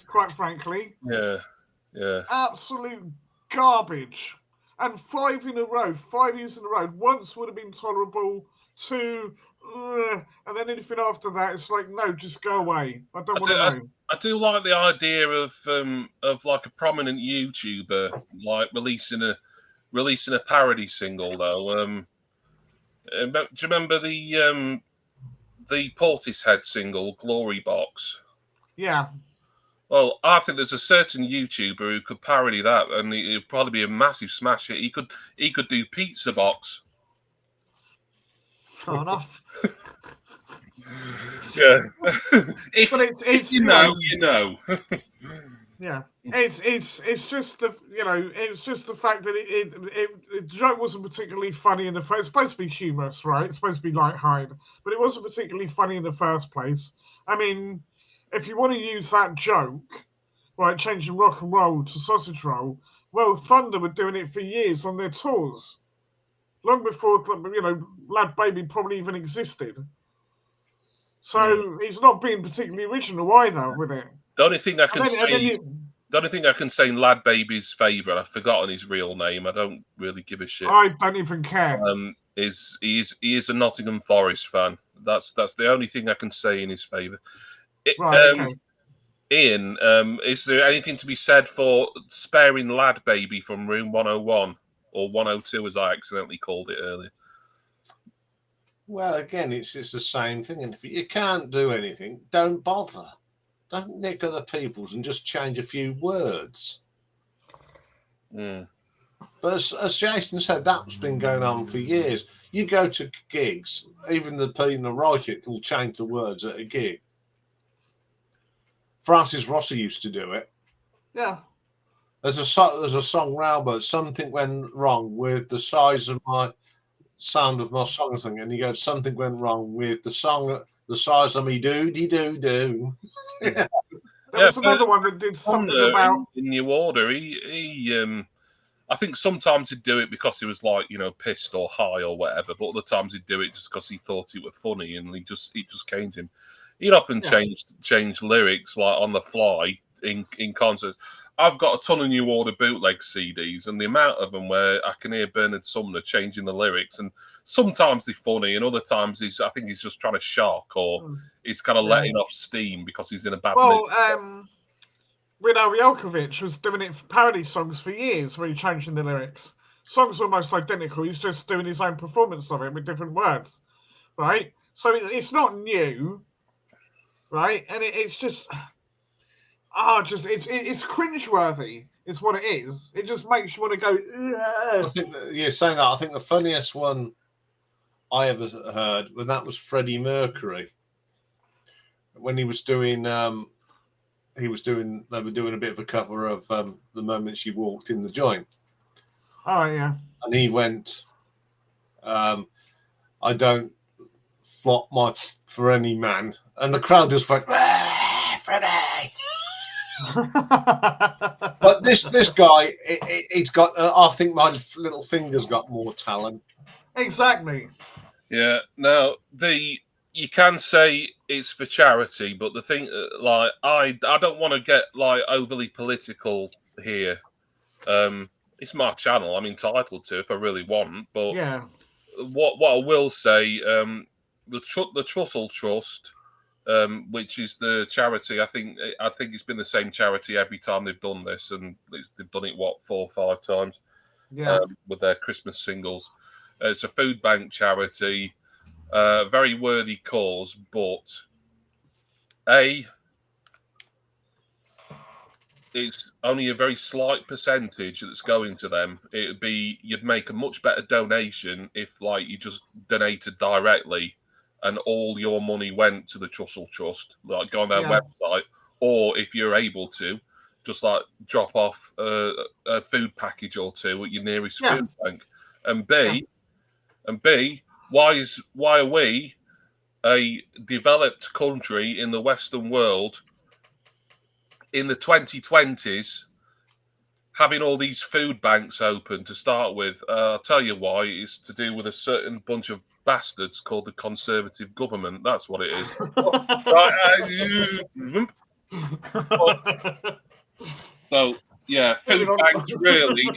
Quite frankly. Yeah. Absolute garbage. And 5 years in a row. Once would have been tolerable. 2, and then anything after that, it's like, no, just go away. I don't want to know. I do like the idea of like a prominent YouTuber like releasing a parody single though. Do you remember the Portishead single Glory Box? Yeah. Well, I think there's a certain YouTuber who could parody that, and it'd probably be a massive smash hit. He could do Pizza Box. Fair enough. Yeah. if you know, you know. Yeah, it's just the fact that the joke wasn't particularly funny in the first. It's supposed to be humorous, right? It's supposed to be light-hearted, but it wasn't particularly funny in the first place. I mean, if you want to use that joke, right, changing rock and roll to sausage roll, well, Thunder were doing it for years on their tours, long before Lad Baby probably even existed. So he's not being particularly original either with it. The only thing I can say in Lad Baby's favour, I've forgotten his real name. I don't really give a shit. I don't even care. He is a Nottingham Forest fan. That's the only thing I can say in his favour. Okay. Ian, is there anything to be said for sparing Lad Baby from Room 101 or 102, as I accidentally called it earlier? Well, again, it's the same thing. And if you can't do anything, don't bother. Don't nick other people's and just change a few words. Mm. But as Jason said, that's been going on for years. You go to gigs, even the people that write it will change the words at a gig. Francis Rossi used to do it. Yeah. There's a song round, but something went wrong with the size of my sound of my song thing, and he goes, something went wrong with the song, the size of me do. There was another one that did something about in New Order. He I think sometimes he'd do it because he was like, pissed or high or whatever, but other times he'd do it just because he thought it was funny, and it just came to him. He'd often change lyrics like on the fly in concerts. I've got a ton of New Order bootleg CDs, and the amount of them where I can hear Bernard Sumner changing the lyrics, and sometimes they're funny, and other times I think he's just trying to shock, or he's kind of letting off steam because he's in a bad mood. Rino Jelkovic was doing it for parody songs for years, where he's changing the lyrics. Songs almost identical. He's just doing his own performance of it with different words, right? So it's not new, right? And it's just. It's cringeworthy. It's what it is. It just makes you want to go. I think you're saying that. I think the funniest one I ever heard when that was Freddie Mercury when he was doing they were doing a bit of a cover of the moment she walked in the joint. Oh yeah. And he went, I don't flop my for any man, and the crowd just went, Freddie. But this guy, he's got. I think my little finger's got more talent. Exactly. Yeah. Now you can say it's for charity, but the thing, like, I don't want to get like overly political here. It's my channel. I'm entitled to if I really want. But Yeah. what I will say, the Trussell Trust, which is the charity. I think it's been the same charity every time they've done this, and they've done it 4 or 5 times. Yeah. With their Christmas singles. It's a food bank charity, very worthy cause, but it's only a very slight percentage that's going to them. You'd make a much better donation if, like, you just donated directly and all your money went to the Trussell Trust, like go on their website, or if you're able to, just like drop off a food package or two at your nearest food bank. And B, why are we, a developed country in the Western world, in the 2020s, having all these food banks open to start with? I'll tell you why. It's to do with a certain bunch of bastards called the Conservative government. That's what it is. So, yeah, food banks really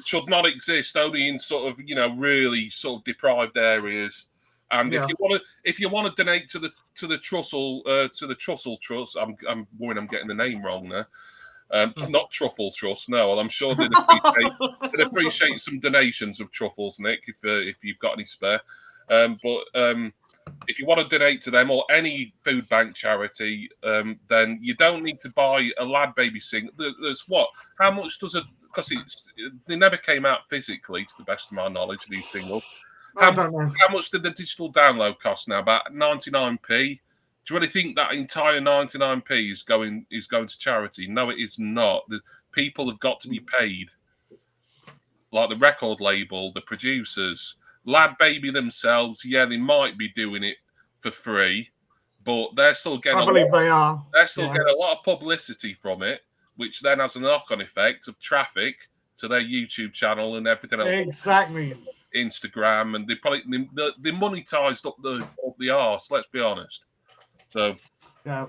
should not exist, only in sort of, really sort of deprived areas. And if you want to donate to the Trussell Trust, I'm worried I'm getting the name wrong there. Not Truffle Trust, no. Well, I'm sure they'd appreciate some donations of truffles, Nick, if you've got any spare. But if you want to donate to them or any food bank charity, then you don't need to buy a Lad Baby single. There's what? How much does it? Because they never came out physically, to the best of my knowledge, these singles. I don't know. How much did the digital download cost now? About 99p. Do you really think that entire 99p is going to charity? No, it is not. The people have got to be paid, like the record label, the producers, Lad Baby themselves. Yeah, they might be doing it for free, but they're still getting. I believe they are. They're still getting a lot of publicity from it, which then has a knock-on effect of traffic to their YouTube channel and everything else. Exactly. Instagram, and they monetized up the arse. Let's be honest. So, they're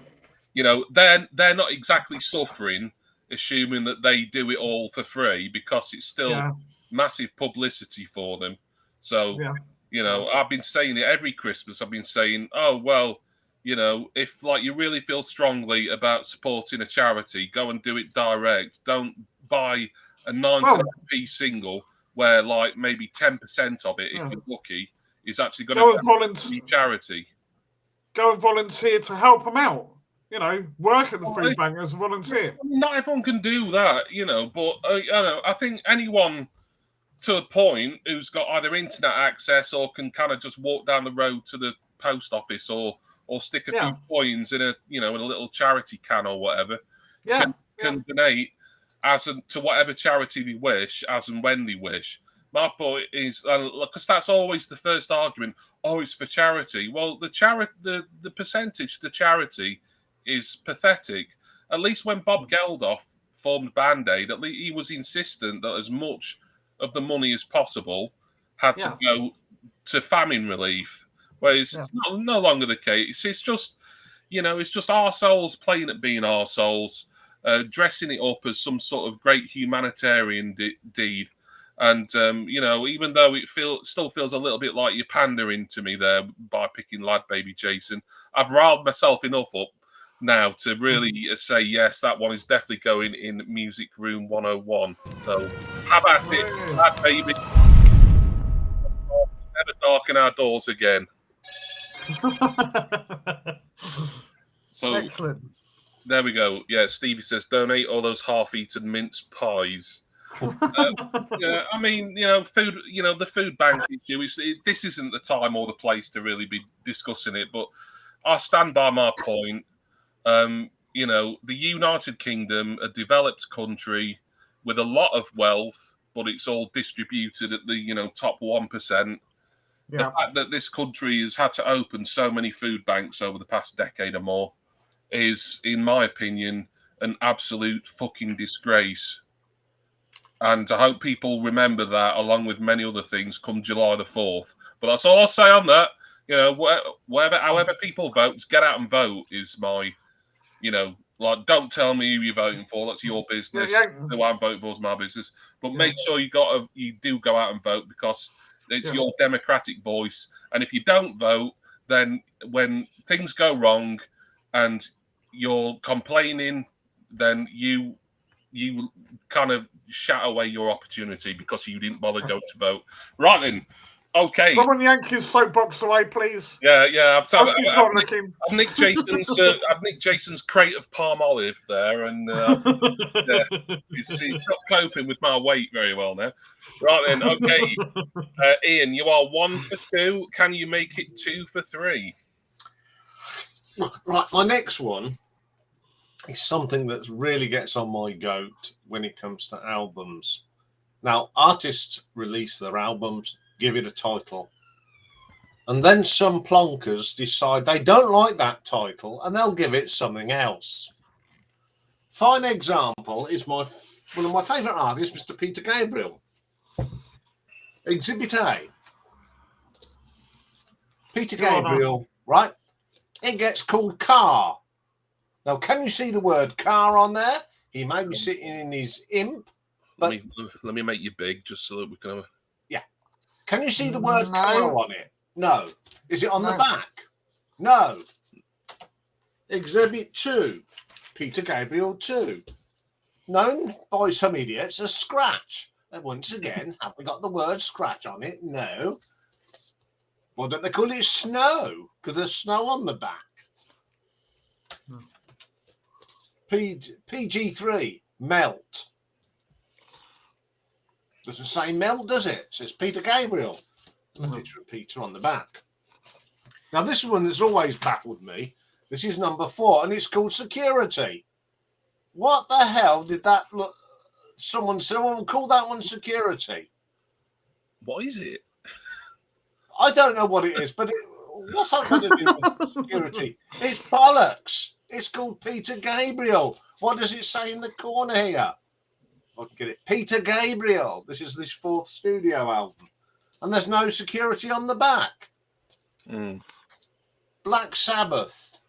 not exactly suffering, assuming that they do it all for free, because it's still massive publicity for them. So, I've been saying it every Christmas. I've been saying, oh, well, if like you really feel strongly about supporting a charity, go and do it direct. Don't buy a 99p single where like maybe 10% of it, if you're lucky, is actually going to be charity. Go and volunteer to help them out. Work at the food bank as a volunteer. Not everyone can do that, but I think anyone to a point who's got either internet access or can kind of just walk down the road to the post office or stick a few coins in a in a little charity can or whatever, can donate to whatever charity they wish, as and when they wish. My point is, because that's always the first argument. Oh, it's for charity. Well, the percentage to charity is pathetic. At least when Bob Geldof formed Band Aid, at least he was insistent that as much of the money as possible had to go to famine relief. Whereas it's no longer the case. It's just, it's just arseholes playing at being arseholes, dressing it up as some sort of great humanitarian deed. And, even though it still feels a little bit like you're pandering to me there by picking Lad Baby Jason, I've riled myself enough up now to really say, yes, that one is definitely going in Music Room 101. So, how about it, Lad Baby? Never darken our doors again. So, excellent. There we go. Yeah, Stevie says, donate all those half-eaten mince pies. I mean, food. The food bank issue. This isn't the time or the place to really be discussing it. But I stand by my point. you know, the United Kingdom, a developed country with a lot of wealth, but it's all distributed at the, you know, top 1%. The Yeah. fact that this country has had to open so many food banks over the past decade or more is, in my opinion, an absolute fucking disgrace. And I hope people remember that, along with many other things, come July the 4th. But that's all I'll say on that. You know, however people vote, just get out and vote is my, you know, like, don't tell me who you're voting for. That's your business. Yeah. Who I'm voting for is my business. But Yeah. make sure you do go out and vote, because it's Yeah. your democratic voice. And if you don't vote, then when things go wrong and you're complaining, then you kind of shut away your opportunity because you didn't bother going to vote. Right then, okay. Someone yank his soapbox away, please. Yeah. He's not looking. I've nicked Jason's crate of palm olive there, and he's not coping with my weight very well now. Right then, okay. Ian, you are 1 for 2. Can you make it 2 for 3? Right, my next one is something that really gets on my goat when it comes to albums. Now, artists release their albums, give it a title, and then some plonkers decide they don't like that title and they'll give it something else. Fine example is one of my favourite artists, Mr. Peter Gabriel. Exhibit A. Peter Gabriel, right? It gets called Car. Now, can you see the word car on there? He may be sitting in his imp. But let me make you big, just so that we can have yeah. Can you see the word No. car on it? No. Is it on the back? No. Exhibit 2. Peter Gabriel 2. Known by some idiots as Scratch. And once again, have we got the word scratch on it? No. Why don't they call it Snow? Because there's snow on the back. PG3, Melt. Doesn't say Melt, does it? It says Peter Gabriel. And a picture of Peter on the back. Now, this is one that's always baffled me. This is number 4, and it's called Security. What the hell did that look? Someone said, well, we'll call that one Security. What is it? I don't know what it is, but what's that got to do with security? It's bollocks. It's called Peter Gabriel. What does it say in the corner here? I can get it. Peter Gabriel. This is his 4th studio album. And there's no security on the back. Black Sabbath.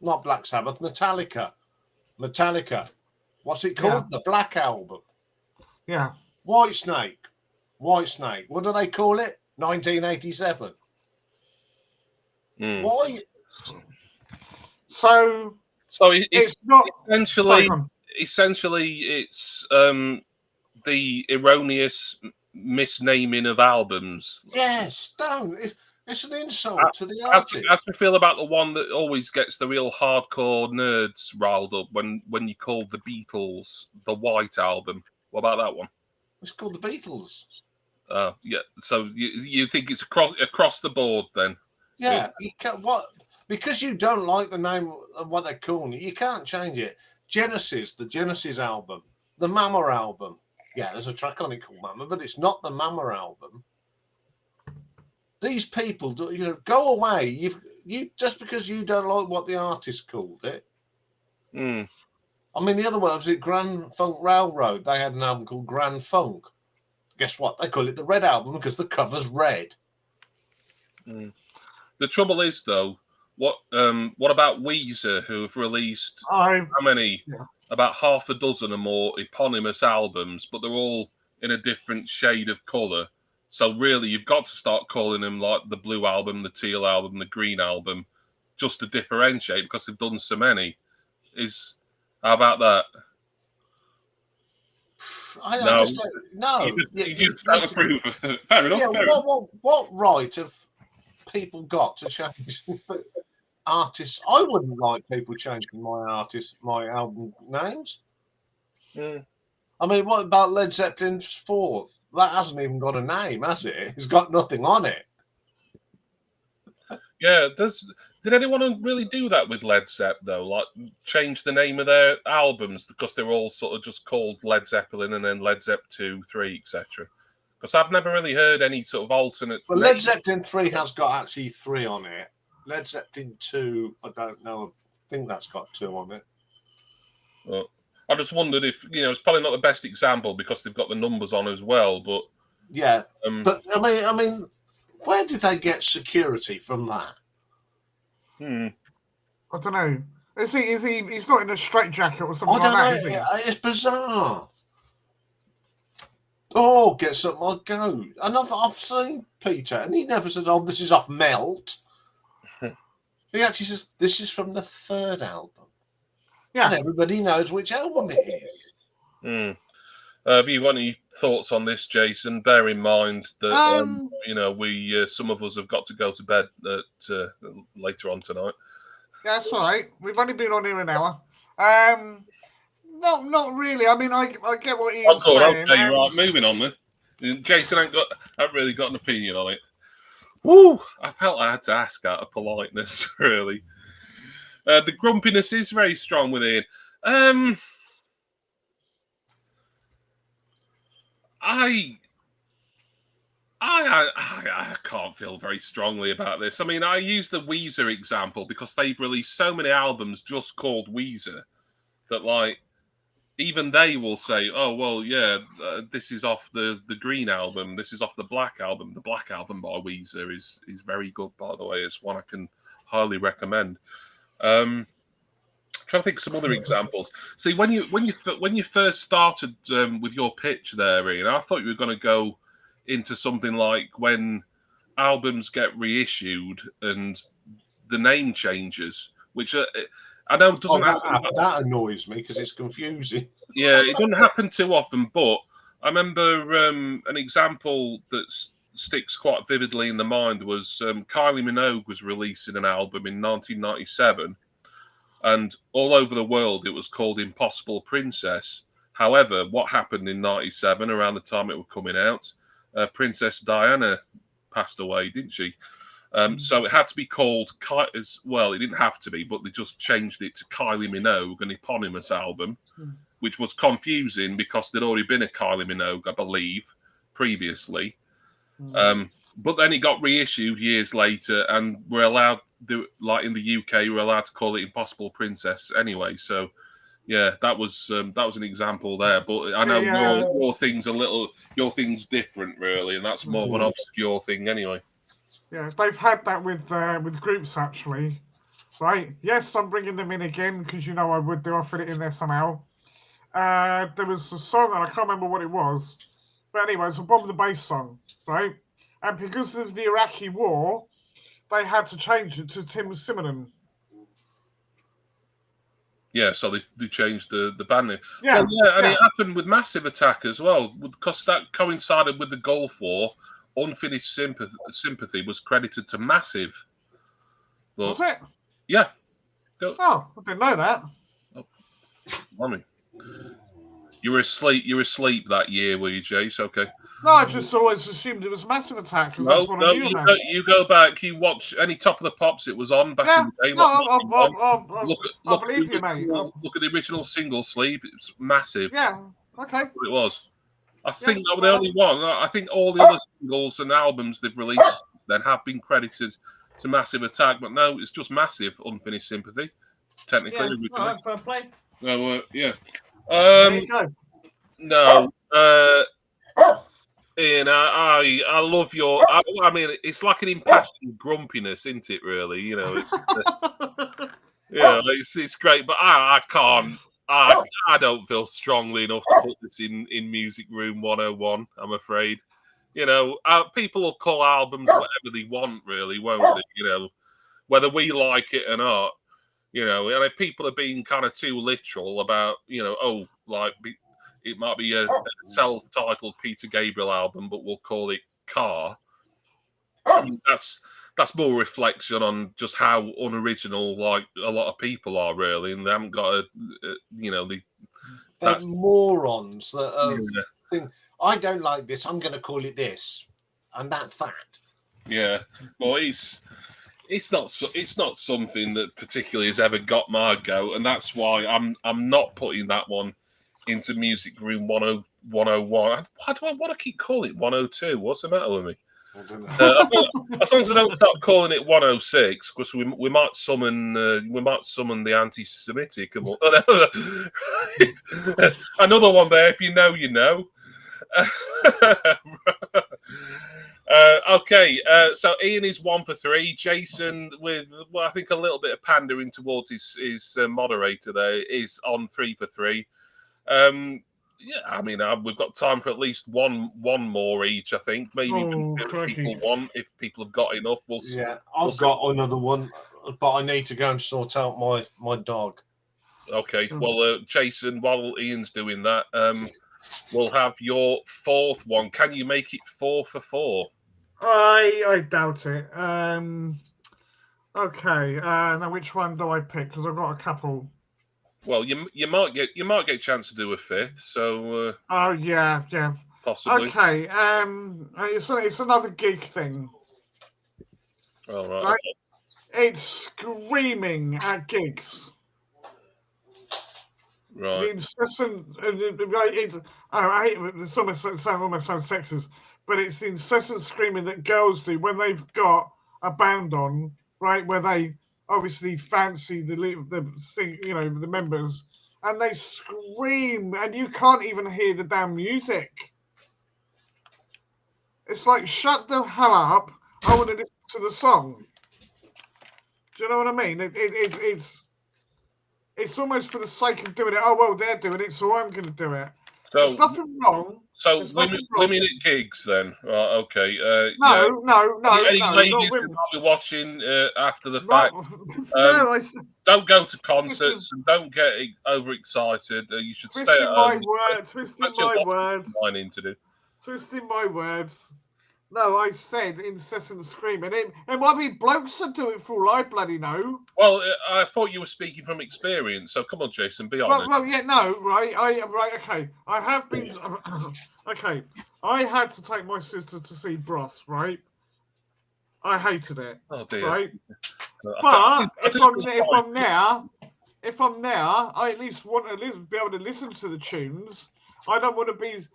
Not Black Sabbath, Metallica. What's it called? The Black Album. Yeah. White Snake. What do they call it? 1987. Why? So it's not essentially it's the erroneous misnaming of albums. Yes, don't. It's an insult to the artist. How do you feel about the one that always gets the real hardcore nerds riled up when you call the Beatles the White Album? What about that one? It's called the Beatles. Yeah. So you think it's across the board then? Yeah. You can't, because you don't like the name of what they're calling it, you can't change it. The Genesis album, the Mama album. Yeah, there's a track on it called Mama, but it's not the Mama album. These people, go away. You just because you don't like what the artist called it. I mean, the other one was it Grand Funk Railroad. They had an album called Grand Funk. Guess what? They call it the Red Album because the cover's red. The trouble is, though, what about Weezer, who have released how many? Yeah. About half a dozen or more eponymous albums, but they're all in a different shade of colour. So really, you've got to start calling them like the Blue Album, the Teal Album, the Green Album, just to differentiate because they've done so many. How about that? No. You just don't approve. Fair enough. Yeah, fair what right have people got to change artists? I wouldn't like people changing my album names. I mean, what about Led Zeppelin's 4th? That hasn't even got a name, has it? It's got nothing on it. Yeah, did anyone really do that with Led Zepp though? Like change the name of their albums because they're all sort of just called Led Zeppelin and then Led Zepp 2, 3, etc. Because I've never really heard any sort of alternate. Well, Led Zeppelin 3 has got actually 3 on it. Led Zeppelin 2, I don't know. I think that's got 2 on it. Well, I just wondered if it's probably not the best example because they've got the numbers on as well. But yeah, but I mean, where did they get security from that? I don't know. Is he? He's not in a straitjacket or something I don't like know. that, is he? It's bizarre. Oh, get some my go. And I've seen Peter, and he never said, "Oh, this is off Melt." He actually says, "This is from the 3rd album." Yeah. And everybody knows which album it is. Have you got any thoughts on this, Jason? Bear in mind that we some of us have got to go to bed later on tonight. Yeah, that's all right. We've only been on here an hour. Not really. I mean, I get what Ian's saying. Okay, right. Moving on then. Jason ain't really got an opinion on it. Woo! I felt I had to ask out of politeness, really. The grumpiness is very strong with Ian. I can't feel very strongly about this. I mean, I use the Weezer example because they've released so many albums just called Weezer that, like, even they will say, "Oh, well, yeah, this is off the Green album. This is off the Black album. The Black album by Weezer is very good, by the way. It's one I can highly recommend." I'm trying to think of some other examples. See, when you first started with your pitch there, Ian, I thought you were going to go into something like when albums get reissued and the name changes, which I know doesn't happen. That annoys me because it's confusing. Yeah, it doesn't happen too often, but I remember an example that sticks quite vividly in the mind was Kylie Minogue was releasing an album in 1997, and all over the world it was called Impossible Princess. However, what happened in 97, around the time it was coming out, Princess Diana passed away, didn't she? So it had to be called, well, it didn't have to be, but they just changed it to Kylie Minogue, an eponymous album, which was confusing because there'd already been a Kylie Minogue, I believe, previously. But then it got reissued years later, and we're allowed, like in the UK, we're allowed to call it Impossible Princess anyway. So, yeah, that was an example there. But I know your thing's your thing's different, really, and that's more of an obscure thing anyway. Yeah, they've had that with groups actually, right? Yes, I'm bringing them in again because I would do. I fit it in there somehow. There was a song and I can't remember what it was, but anyway, it's a Bomb the Bass song, right? And because of the Iraqi war, they had to change it to Tim Simonon. Yeah, so they changed the band name. Yeah, well, yeah, and it happened with Massive Attack as well, because that coincided with the Gulf War. Unfinished Sympathy was credited to Massive. But, was it? Yeah. Oh, I didn't know that. Oh, mommy. You were asleep that year, were you, Jace? Okay. No, I just always assumed it was Massive Attack. That's what I knew about. You go back, you watch any Top of the Pops, it was on back in the day. I believe you, mate. Look at the original single sleeve, it's massive. Yeah, okay. It was. I think they were the only one. I think all the other singles and albums they've released then have been credited to Massive Attack, but no, it's just Massive Unfinished Sympathy, technically. Yeah, fair play. So, yeah. There you go. No. Ian, I love your. I mean, it's like an impassioned grumpiness, isn't it? Really, it's it's great, but I can't. I don't feel strongly enough to put this in Music Room 101. I'm afraid. People will call albums whatever they want, really, won't they? Whether we like it or not. And if people are being kind of too literal about, it might be a self-titled Peter Gabriel album, but we'll call it Car. That's more reflection on just how unoriginal, like, a lot of people are, really, and they haven't got they're morons that think, I don't like this, I'm going to call it this, and that's that. Yeah, well, it's not something that particularly has ever got my goat, and that's why I'm not putting that one into Music Room 101. Why do I want to keep calling it 102? What's the matter with me? I don't know. As long as I don't start calling it 106, because we might summon the anti-Semitic. Another one there. If you know, you know. Okay, so Ian is 1 for 3. Jason, with I think a little bit of pandering towards his moderator there, is on 3 for 3. Yeah, I mean, we've got time for at least one more each. I think maybe even two if people want. If people have got enough, I've got another one, but I need to go and sort out my dog. Okay, well, Jason, while Ian's doing that, we'll have your fourth one. Can you make it 4 for 4? I doubt it. Okay. Now which one do I pick? Because I've got a couple. Well, you might get a chance to do a fifth. So. Oh yeah. Possibly. Okay. It's another gig thing. All right. Right? It's screaming at gigs. Right. The incessant. I hate it. It almost sounds sexist, but it's the incessant screaming that girls do when they've got a band on, right? Where they obviously fancy the members, and they scream, and you can't even hear the damn music. It's like, shut the hell up! I want to listen to the song. Do you know what I mean? It's almost for the sake of doing it. Oh well, they're doing it, so I'm going to do it. So, there's nothing wrong. So women at gigs, then. Okay. No. Any ladies who might be watching after the fact? Don't go to concerts and don't get overexcited. You should stay at home. Twisting my words. Twisting my words. No, I said incessant screaming. It might be blokes that do it for all I bloody know. Well, I thought you were speaking from experience. So come on, Jason, be honest. Well, yeah, no, right. Okay. I have been. Okay, I had to take my sister to see Bros. Right. I hated it. Oh dear. Right. But if I'm there, I at least want to be able to listen to the tunes. I don't want to be,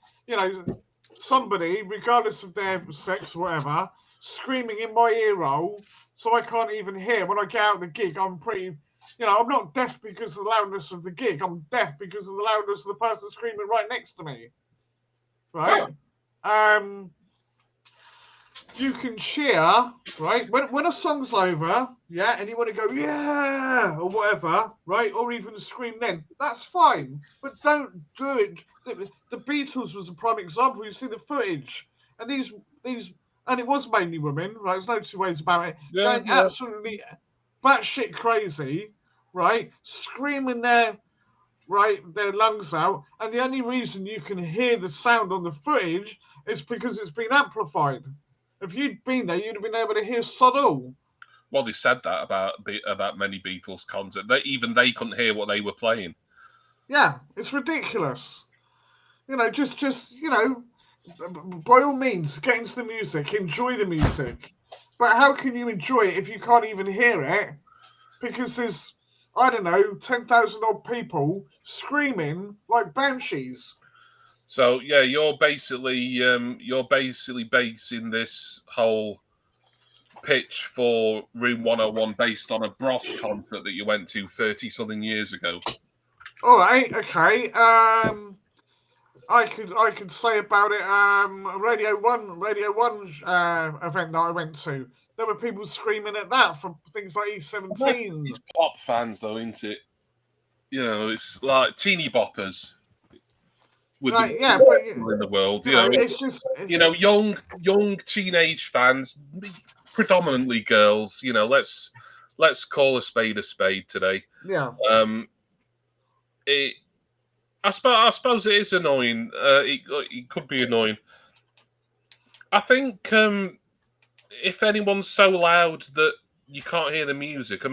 somebody, regardless of their sex or whatever, screaming in my ear roll, so I can't even hear. When I get out of the gig, I'm pretty, I'm not deaf because of the loudness of the gig. I'm deaf because of the loudness of the person screaming right next to me. Right? You can cheer, right? When a song's over, yeah, and you want to go, yeah, or whatever, right? Or even scream then. That's fine. But don't do it. The Beatles was a prime example. You see the footage. And these and it was mainly women, right? There's no two ways about it. Yeah, going absolutely batshit crazy, right? Screaming their lungs out. And the only reason you can hear the sound on the footage is because it's been amplified. If you'd been there, you'd have been able to hear sod all. Well, they said that about many Beatles concerts. They couldn't hear what they were playing. Yeah, it's ridiculous. Just by all means, get into the music, enjoy the music. But how can you enjoy it if you can't even hear it? Because there's, 10,000 odd people screaming like banshees. So yeah, you're basically basing this whole pitch for Room 101 based on a Bros concert that you went to 30-something years ago. All right, okay. I could say about it. Radio One event that I went to. There were people screaming at that for things like E17. It's pop fans, though, isn't it? It's like teeny boppers. But in the world, young teenage fans, predominantly girls. Let's call a spade today. Yeah. I suppose it is annoying. It could be annoying. I think if anyone's so loud that you can't hear the music,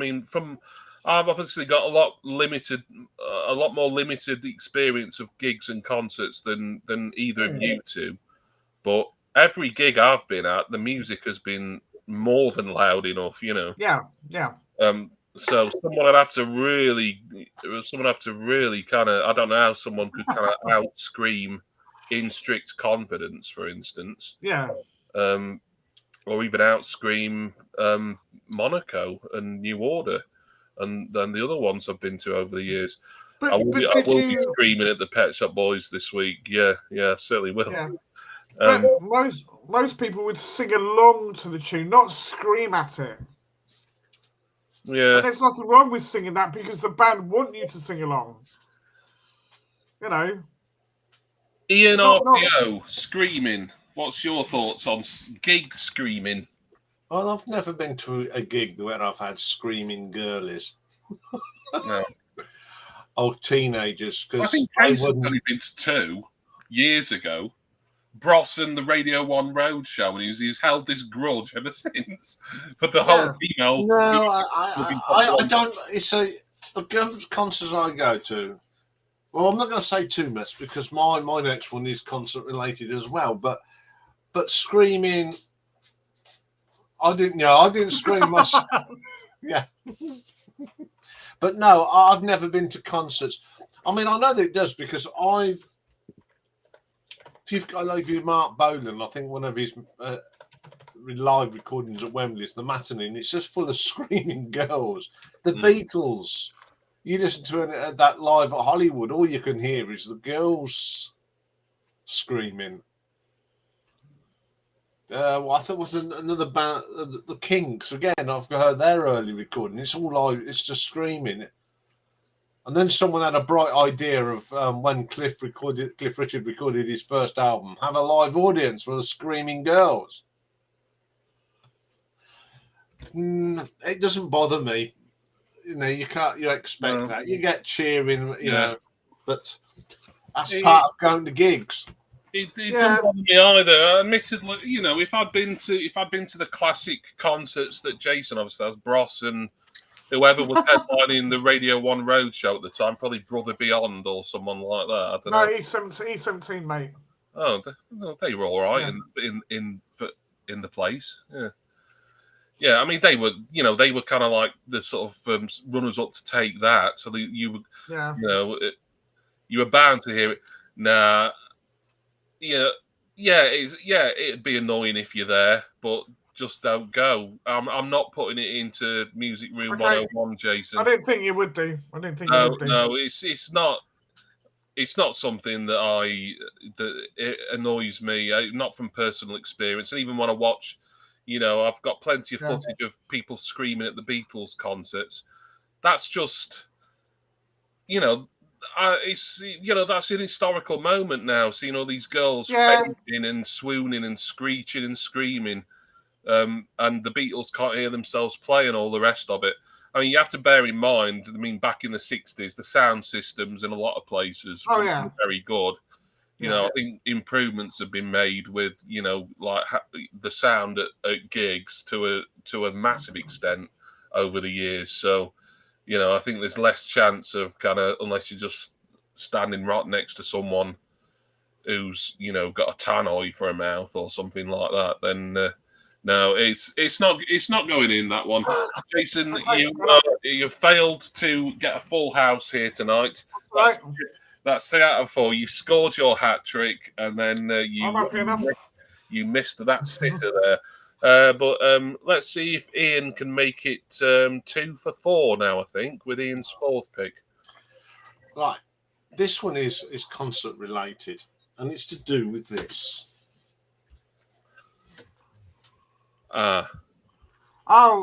I've obviously got a lot more limited experience of gigs and concerts than either of you two. But every gig I've been at, the music has been more than loud enough, you know. Yeah. So someone would have to really kind of, I don't know how someone could kind of out scream in strict confidence, for instance. Yeah. Or even out scream Monaco and New Order, and then the other ones I've been to over the years. But I will did be you? screaming at the Pet Shop Boys this week. Yeah, certainly will. Yeah. But most people would sing along to the tune, not scream at it. Yeah. And there's nothing wrong with singing that because the band want you to sing along. You know. Ian RTO screaming. What's your thoughts on gig screaming? Well, I've never been to a gig where I've had screaming girlies. No. Oh, teenagers, I because think Jason's only been to 2 years ago. Bros and the Radio 1 Roadshow, and he's held this grudge ever since. But the whole female. No, I don't. It's the girls' concerts I go to. Well, I'm not going to say too much because my next one is concert related as well. But screaming, I didn't scream myself. Yeah. But no, I've never been to concerts. I mean, I know that it does because if you Mark Bolan, I think one of his live recordings at Wembley is the Matinee, and it's just full of screaming girls. The Beatles, you listen to that live at Hollywood, all you can hear is the girls screaming. Well, I thought it was another band, the Kinks. Again, I've heard their early recording. It's all live. It's just screaming. And then someone had a bright idea of when Cliff Richard recorded his first album, have a live audience for the screaming girls. It doesn't bother me. You know, you expect that. You get cheering, you know, but that's part of going to gigs. It doesn't bother me either. Admittedly, you know, if I'd been to the classic concerts that Jason obviously has, Bros and whoever was headlining the Radio 1 Roadshow at the time, probably Brother Beyond or someone like that. I don't know. E17, mate. Oh, they were all right in the place. Yeah. I mean, they were kind of like the sort of runners up to take that. So you were bound to hear it. Nah, it'd be annoying if you're there, but just don't go. I'm not putting it into Music Room 101, Jason. I didn't think you would do. No, it's not. It's not something that it annoys me. Not from personal experience, and even when I watch, I've got plenty of footage of people screaming at the Beatles concerts. That's just, it's that's an historical moment now. Seeing all these girls fainting and swooning and screeching and screaming. And the Beatles can't hear themselves play and all the rest of it. I mean, you have to bear in mind, back in the 60s, the sound systems in a lot of places were very good. I think improvements have been made with, like the sound at gigs to a massive extent over the years. So, I think there's less chance of unless you're just standing right next to someone who's, got a tannoy for a mouth or something like that, then... No, it's not going in, that one. Jason, you failed to get a full house here tonight. That's 3 out of 4. You scored your hat trick, and then you missed that sitter there. But let's see if Ian can make it 2 for 4 now, I think, with Ian's 4th pick. Right. This one is concert related, and it's to do with this. Oh,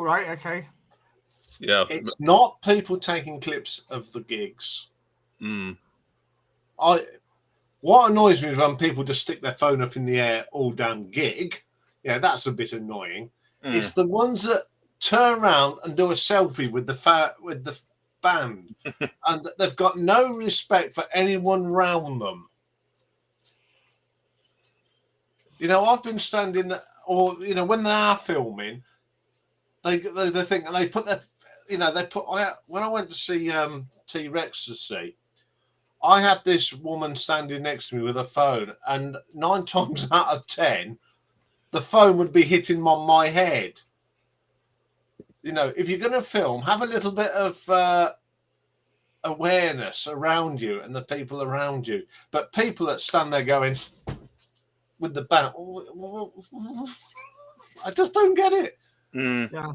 right, okay. Yeah. It's not people taking clips of the gigs. What annoys me is when people just stick their phone up in the air all damn gig. Yeah, that's a bit annoying. It's the ones that turn around and do a selfie with the band, and they've got no respect for anyone round them. I've been standing, or when they are filming, they think, and they put their, when I went to see T-Rex to see, I had this woman standing next to me with a phone, and 9 times out of 10, the phone would be hitting on my head. if you're going to film, have a little bit of awareness around you and the people around you. But people that stand there going with the band, I just don't get it. Yeah.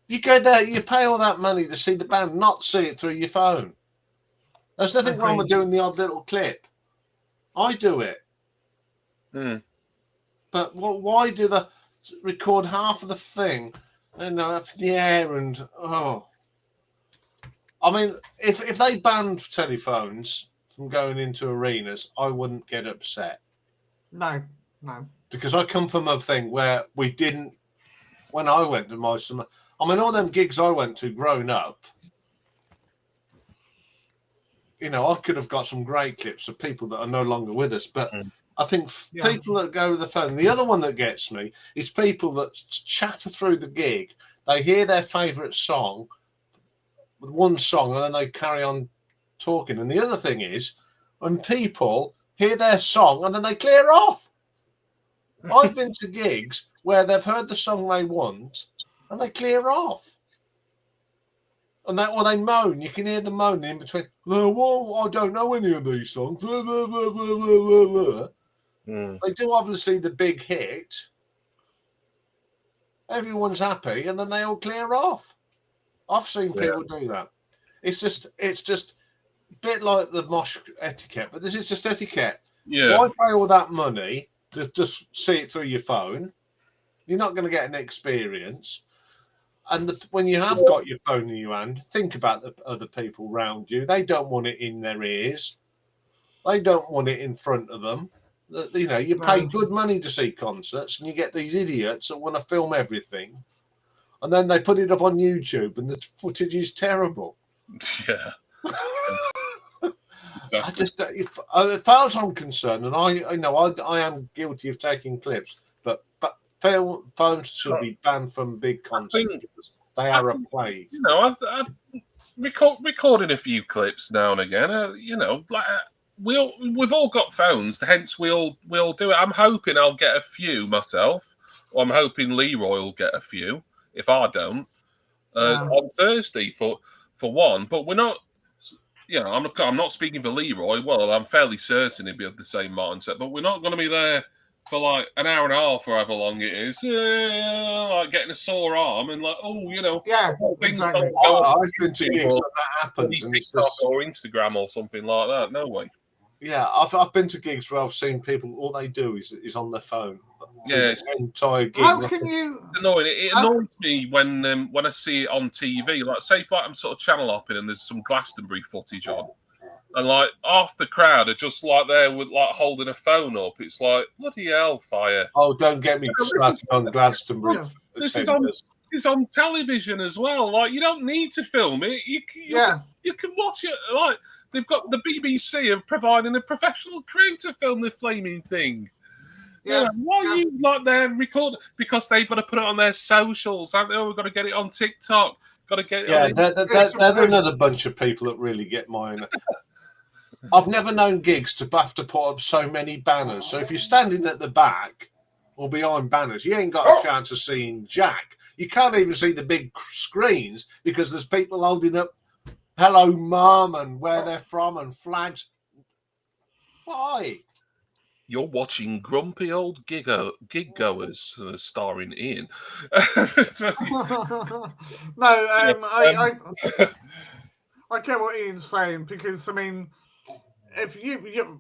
You go there, you pay all that money to see the band, not see it through your phone. There's nothing wrong with doing the odd little clip. I do it. But why do they record half of the thing up in the air and I mean, if they banned telephones from going into arenas, I wouldn't get upset. No. Because I come from a thing where we didn't, when I went to my summer, I mean, all them gigs I went to growing up, I could have got some great clips of people that are no longer with us, but I think people that go with the phone, the other one that gets me is people that chatter through the gig. They hear their favourite song with one song and then they carry on talking. And the other thing is when people hear their song and then they clear off. I've been to gigs where they've heard the song they want and they clear off. And or they moan. You can hear them moaning in between. Well, I don't know any of these songs. Blah, blah, blah, blah, blah, blah. They do obviously the big hit. Everyone's happy, and then they all clear off. I've seen people do that. It's just a bit like the mosh etiquette, but this is just etiquette. Yeah. Why pay all that money to just see it through your phone? You're not going to get an experience. And when you have got your phone in your hand, think about the other people around you. They don't want it in their ears. They don't want it in front of them. You pay good money to see concerts, and you get these idiots that want to film everything. And then they put it up on YouTube, and the footage is terrible. Yeah. I just, as far as I'm concerned, and I am guilty of taking clips, but phones should be banned from big concerts. They are a plague. I've recording a few clips now and again. We've all got phones, hence we'll do it. I'm hoping I'll get a few myself, or I'm hoping Leroy will get a few. If I don't, on Thursday for one, but we're not. I'm not speaking for Leroy. Well, I'm fairly certain he'd be of the same mindset, but we're not going to be there for like an hour and a half, or however long it is, like getting a sore arm and like, things exactly. I've been to gigs that happens, and it's just or Instagram or something like that. No way. Yeah, I've been to gigs where I've seen people. All they do is on their phone. Yeah, the entire gig. How can you? It's annoying. It annoys me when I see it on TV. Like, say, if I'm sort of channel hopping and there's some Glastonbury footage on, and like half the crowd are just like there with like holding a phone up. It's like bloody hellfire. Oh, don't get me started on Glastonbury. This is on television as well. Like, you don't need to film it. You can watch it. Like, they've got the BBC of providing a professional crew to film the flaming thing. Yeah, why are you like there recording? Because they've got to put it on their socials, haven't they? Oh, we've got to get it on TikTok. Got to get it. Yeah, they're another bunch of people that really get mine. I've never known gigs to have to put up so many banners. So if you're standing at the back or behind banners, you ain't got a chance of seeing Jack. You can't even see the big screens because there's people holding up "Hello, Mum" and where they're from and flags. Why? You're watching grumpy old gig goers, starring Ian. I get what Ian's saying, because I mean, if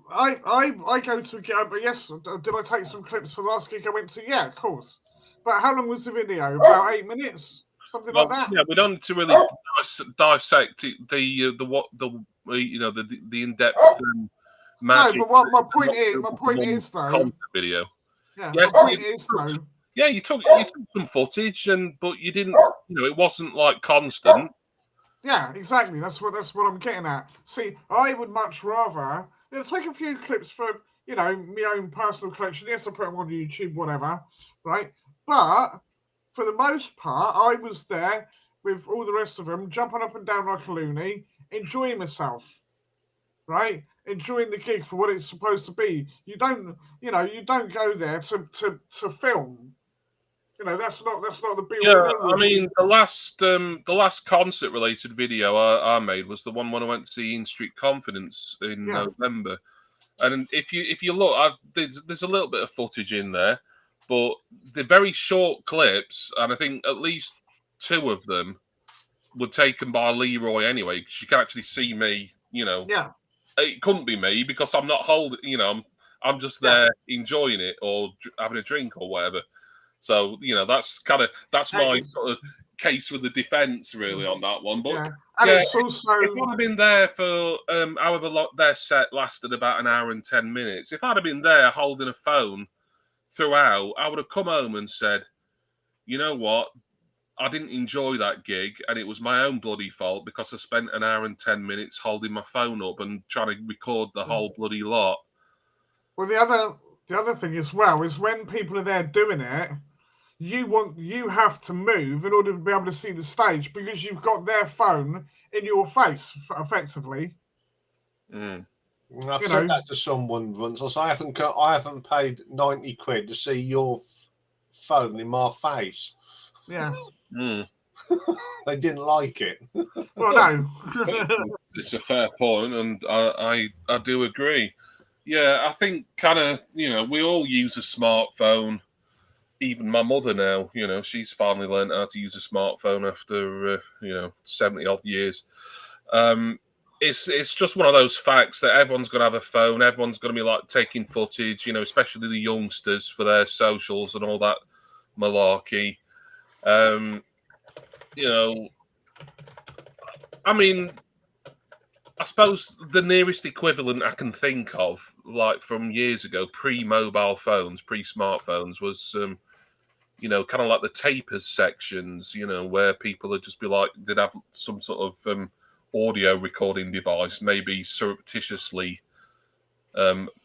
I go to a gig, but yes, did I take some clips for the last gig I went to? Yeah, of course. But how long was the video? About 8 minutes, something like that. Yeah, we don't need to really dissect the in-depth. No, but my point is though. Video. Yeah, yes, my point is though. Yeah, you took some footage, but you didn't. It wasn't like constant. Yeah, exactly. That's what I'm getting at. See, I would much rather take a few clips for my own personal collection. Yes, I put them on YouTube, whatever, right? But for the most part, I was there with all the rest of them, jumping up and down like a loony, enjoying myself, right? Enjoying the gig for what it's supposed to be. You don't go there to film. that's not the be all. Yeah, and all. I mean, the last concert related video I made was the one when I went to see In Street Confidence in November. And if you look, there's a little bit of footage in there, but they're very short clips, and I think at least 2 of them were taken by Leroy anyway, because you can actually see me. Yeah. It couldn't be me because I'm not holding. I'm just there enjoying it or having a drink or whatever. So that's my sort of case with the defence really on that one. But it's also if I'd have been there for however long their set lasted, about an hour and 10 minutes. If I'd have been there holding a phone throughout, I would have come home and said, you know what, I didn't enjoy that gig, and it was my own bloody fault because I spent an hour and 10 minutes holding my phone up and trying to record the whole bloody lot. Well, the other thing as well is when people are there doing it, you have to move in order to be able to see the stage because you've got their phone in your face, effectively. I've said that to someone once. I haven't paid 90 quid to see your phone in my face. Yeah. They didn't like it. Well, no. It's a fair point, and I do agree. Yeah, I think kind of, we all use a smartphone. Even my mother now, she's finally learned how to use a smartphone after, 70 odd years. It's just one of those facts that everyone's going to have a phone. Everyone's going to be like taking footage, especially the youngsters for their socials and all that malarkey. I mean, I suppose the nearest equivalent I can think of, like from years ago, pre-mobile phones, pre-smartphones, was, kind of like the tapers sections, where people would just be like, they'd have some sort of audio recording device, maybe surreptitiously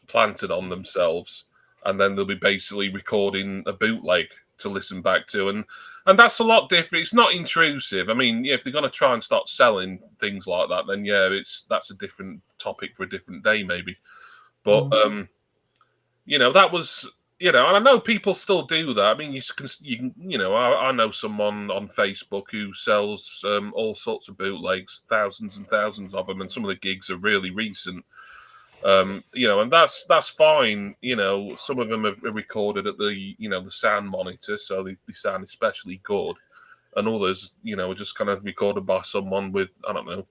planted on themselves, and then they'll be basically recording a bootleg to listen back to, and that's a lot different. It's not intrusive. I mean, if they're going to try and start selling things like that, then that's a different topic for a different day, maybe. But that was, and I know people still do that. I mean, you can, I know someone on Facebook who sells all sorts of bootlegs, thousands and thousands of them, and some of the gigs are really recent. And that's fine. Some of them are recorded at the the sound monitor, so they sound especially good, and others are just kind of recorded by someone with, I don't know,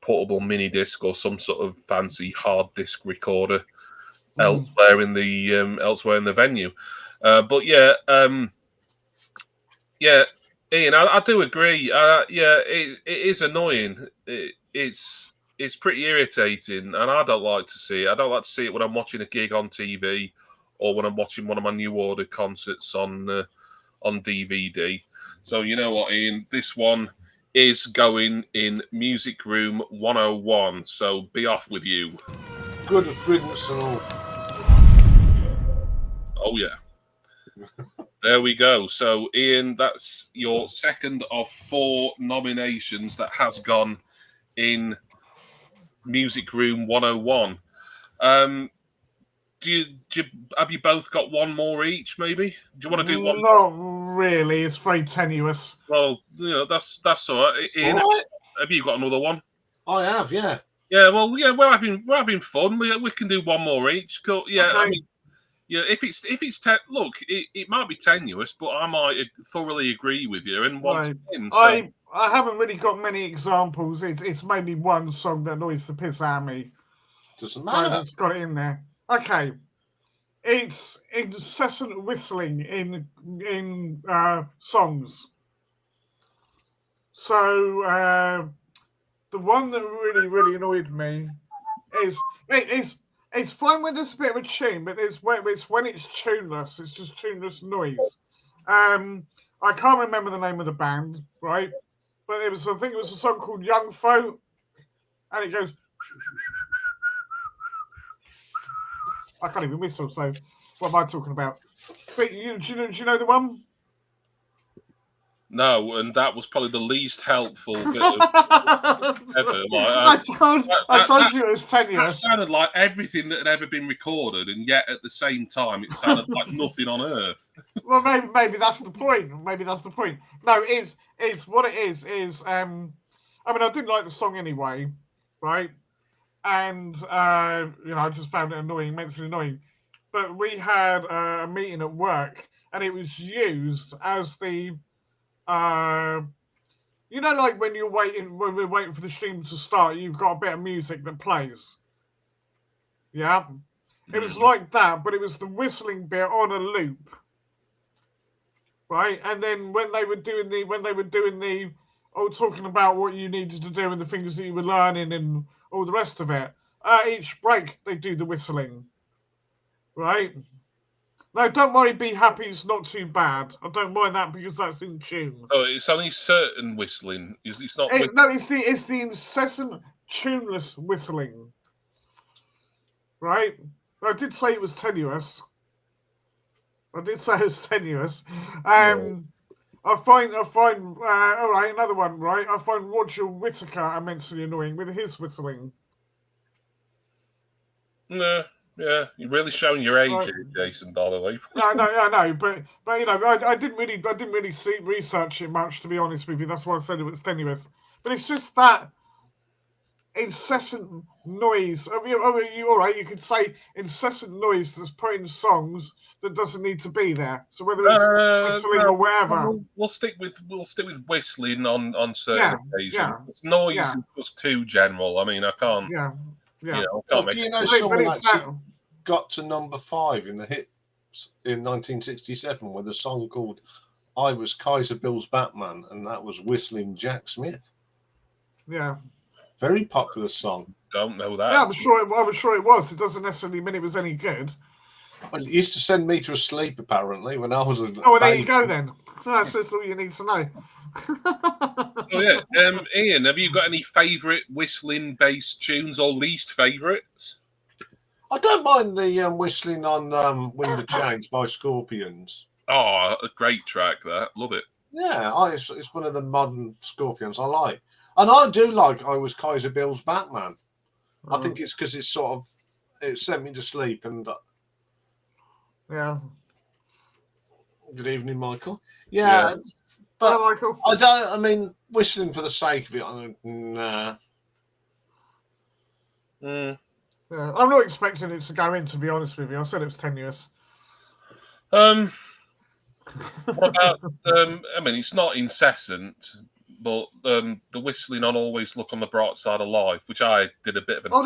portable mini disc or some sort of fancy hard disk recorder elsewhere in the venue. But Ian, I do agree. It is annoying. It's pretty irritating, and I don't like to see it. I don't like to see it when I'm watching a gig on TV or when I'm watching one of my New Order concerts on DVD. So you know what, Ian? This one is going in Music Room 101. So be off with you. Good riddance and all. Oh yeah. There we go. So Ian, that's your second of 4 nominations that has gone in Music Room 101. Have you both got one more each? Maybe. Do you want to do one? Not really. It's very tenuous. Well, that's all right. Ian, all right. Have you got another one? I have, yeah. Yeah. Well, yeah. We're having fun. We can do one more each. Cool. Yeah. Okay. I mean, yeah. If it's look, it might be tenuous, but I might thoroughly agree with you and want to win. So. I haven't really got many examples. It's mainly one song that annoys the piss out of me. Doesn't matter. So that's got it in there. Okay. It's incessant whistling in songs. So the one that really annoyed me is it's fine when there's a bit of a tune, but it's when it's tuneless. It's just tuneless noise. I can't remember the name of the band, right? But I think it was a song called Young Folk, and it goes. I can't even whistle, so what am I talking about? But do you know the one? No, and that was probably the least helpful bit of ever. I told you it was That tenuous. sounded like everything that had ever been recorded, and yet at the same time, it sounded like nothing on earth. Well, maybe that's the point. Maybe that's the point. No, it's what it is. I mean, I didn't like the song anyway, right? And I just found it annoying, mentally annoying. But we had a meeting at work, and it was used as the, like when we're waiting for the stream to start, you've got a bit of music that plays. Yeah, it was like that, but it was the whistling bit on a loop. Right, and then when they were doing talking about what you needed to do and the things that you were learning and all the rest of it, each break they do the whistling, right? No, don't worry, Be Happy's not too bad. I don't mind that because that's in tune. Oh, it's only certain whistling. It's not. No, it's the incessant, tuneless whistling, right? I did say it was tenuous. I find all right, another one, right? I find Roger Whittaker immensely annoying with his whistling. No, yeah, you're really showing your age, Right. here, Jason. By the way. I know, but I didn't really research it much, to be honest with you. That's why I said it was tenuous. But it's just that incessant noise. You all right? You could say incessant noise that's put in songs that doesn't need to be there. So whether it's whistling or whatever, we'll stick with whistling on certain occasions. Noise is just too general. I mean, I can't. Yeah. Can't make someone actually got to number 5 in the hits in 1967 with a song called "I Was Kaiser Bill's Batman," and that was whistling Jack Smith. Yeah. Very popular song. Don't know that. Yeah, I'm sure it was. It doesn't necessarily mean it was any good. Well, it used to send me to sleep, apparently, when I was a well, there you go, then. That's all you need to know. Oh, yeah. Ian, have you got any favourite whistling-based tunes or least favourites? I don't mind the whistling on Wind of Change by Scorpions. Oh, a great track, that. Love it. Yeah, it's one of the modern Scorpions I like. And I do like I Was Kaiser Bill's Batman. I think it's because it sent me to sleep. And yeah. Good evening, Michael. Yeah. But hello, Michael. I mean, whistling for the sake of it, nah. Yeah, I'm not expecting it to go in, to be honest with you. I said it was tenuous. What about, I mean, it's not incessant, but the whistling on Always Look on the Bright Side of Life, which I did a bit of an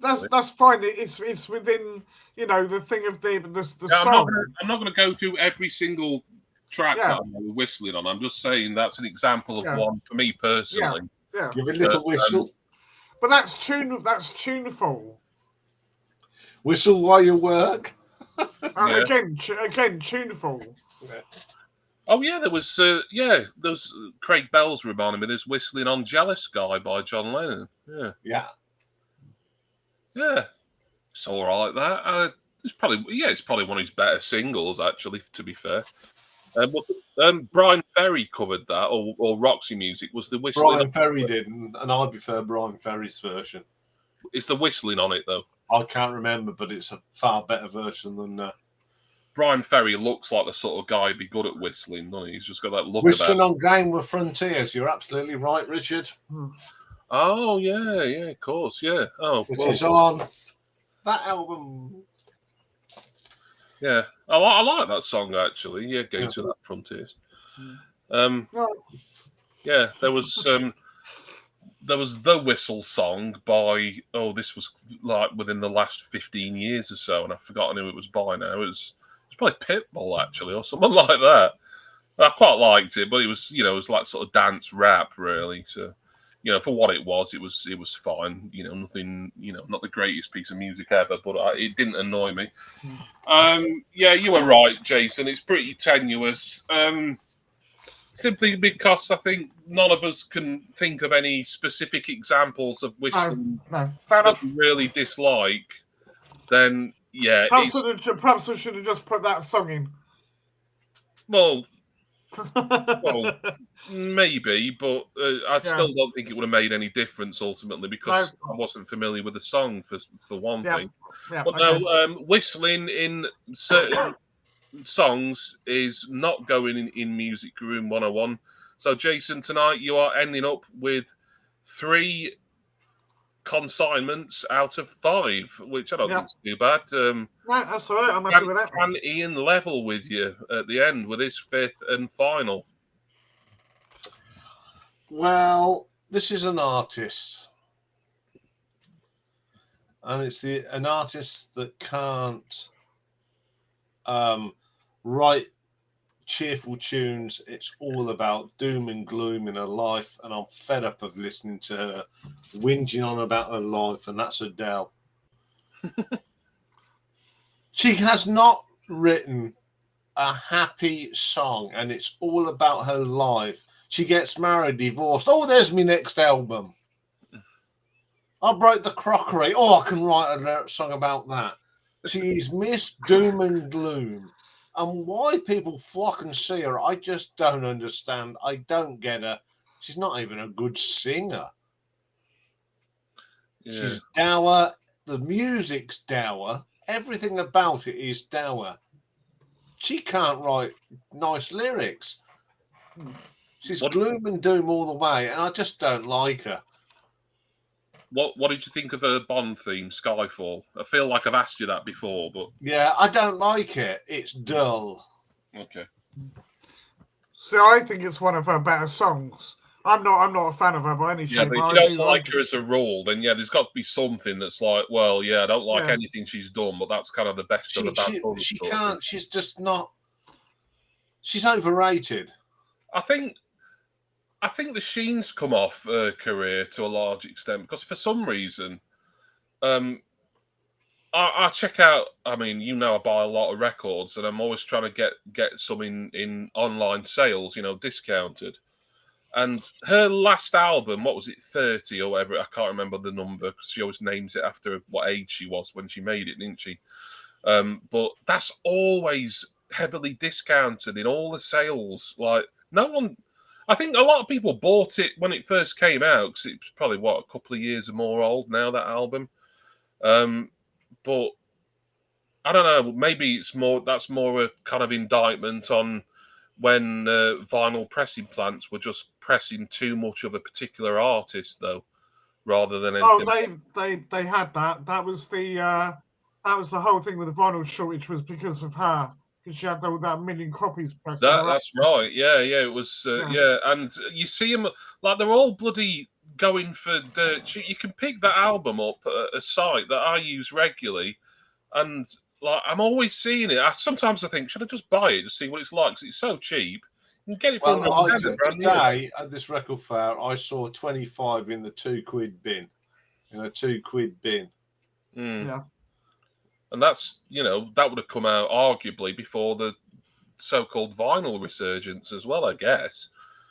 that's fine. It's within, the thing of the song. I'm not going to go through every single track that I'm whistling on. I'm just saying that's an example of one for me personally. Yeah. Give a little whistle. But that's tuneful. Whistle while you work. Again, tuneful. Yeah. Oh yeah, there was Craig Bell's reminding me. There's "Whistling on Jealous Guy" by John Lennon. Yeah. It's all right. That it's probably one of his better singles, actually. To be fair, Brian Ferry covered that, or Roxy Music was the whistling. Brian Ferry did, and I prefer Brian Ferry's version. Is the whistling on it though? I can't remember, but it's a far better version than. Brian Ferry looks like the sort of guy who'd be good at whistling, doesn't he? He's just got that look. Whistling on Game with Frontiers. You're absolutely right, Richard. Oh yeah, of course, yeah. Oh, which is on that album. Yeah, I like that song actually. Yeah, Games with that Frontiers. Yeah, there was the Whistle song by this was like within the last 15 years or so, and I've forgotten who it was by now. It was probably Pitbull actually, or someone like that. I quite liked it, but it was it was like sort of dance rap really. So for what it was fine. Nothing. Not the greatest piece of music ever, but it didn't annoy me. Yeah, you were right, Jason. It's pretty tenuous. Simply because I think none of us can think of any specific examples of whistling that we really dislike. Then, yeah. Perhaps we should have just put that song in. Well, Well, maybe, but I still don't think it would have made any difference ultimately because I wasn't familiar with the song for one thing. But no, whistling in certain songs is not going in Music Room 101. So, Jason, tonight you are ending up with 3 consignments out of 5, which I don't think is too bad. No, that's all right. I'm happy with that. Can Ian level with you at the end with his 5th and final? Well, this is an artist. And it's an artist that can't write cheerful tunes. It's all about doom and gloom in her life, and I'm fed up of listening to her whinging on about her life, and that's Adele. She has not written a happy song, and it's all about her life. She gets married, divorced. Oh, there's my next album. I broke the crockery. Oh, I can write a song about that. She's Miss Doom and Gloom. And why people flock and see her, I just don't understand. I don't get her. She's not even a good singer. Yeah. She's dour. The music's dour. Everything about it is dour. She can't write nice lyrics. She's gloom and doom all the way, and I just don't like her. What did you think of her Bond theme, Skyfall? I feel like I've asked you that before, but yeah, I don't like it. It's dull. Okay. So I think it's one of her better songs. I'm not a fan of her by any shape. Yeah, but if you don't like her as a rule, then yeah, there's got to be something that's like, well, yeah, I don't like anything she's done, but that's kind of the best of the bad. She can't. She's just not. She's overrated. I think the sheen's come off her career to a large extent because for some reason, I check out. I mean, I buy a lot of records, and I'm always trying to get some in online sales, discounted. And her last album, what was it, 30 or whatever? I can't remember the number because she always names it after what age she was when she made it, didn't she? But that's always heavily discounted in all the sales. Like no one. I think a lot of people bought it when it first came out because it's probably a couple of years or more old now, that album. But I don't know. Maybe that's more a kind of indictment on when vinyl pressing plants were just pressing too much of a particular artist, though, rather than anything. Oh, they had that. That was the whole thing with the vinyl shortage was because of her. Because she had that million copies pressed. That's right. Yeah. It was. Yeah, and you see them like they're all bloody going for dirt cheap. You can pick that album up at a site that I use regularly, and like I'm always seeing it. Sometimes I think, should I just buy it to see what it's like? Because it's so cheap. You can get it for today at this record fair. I saw 25 in the £2 bin. In a £2 bin. Yeah. And that's, that would have come out arguably before the so-called vinyl resurgence as well, I guess.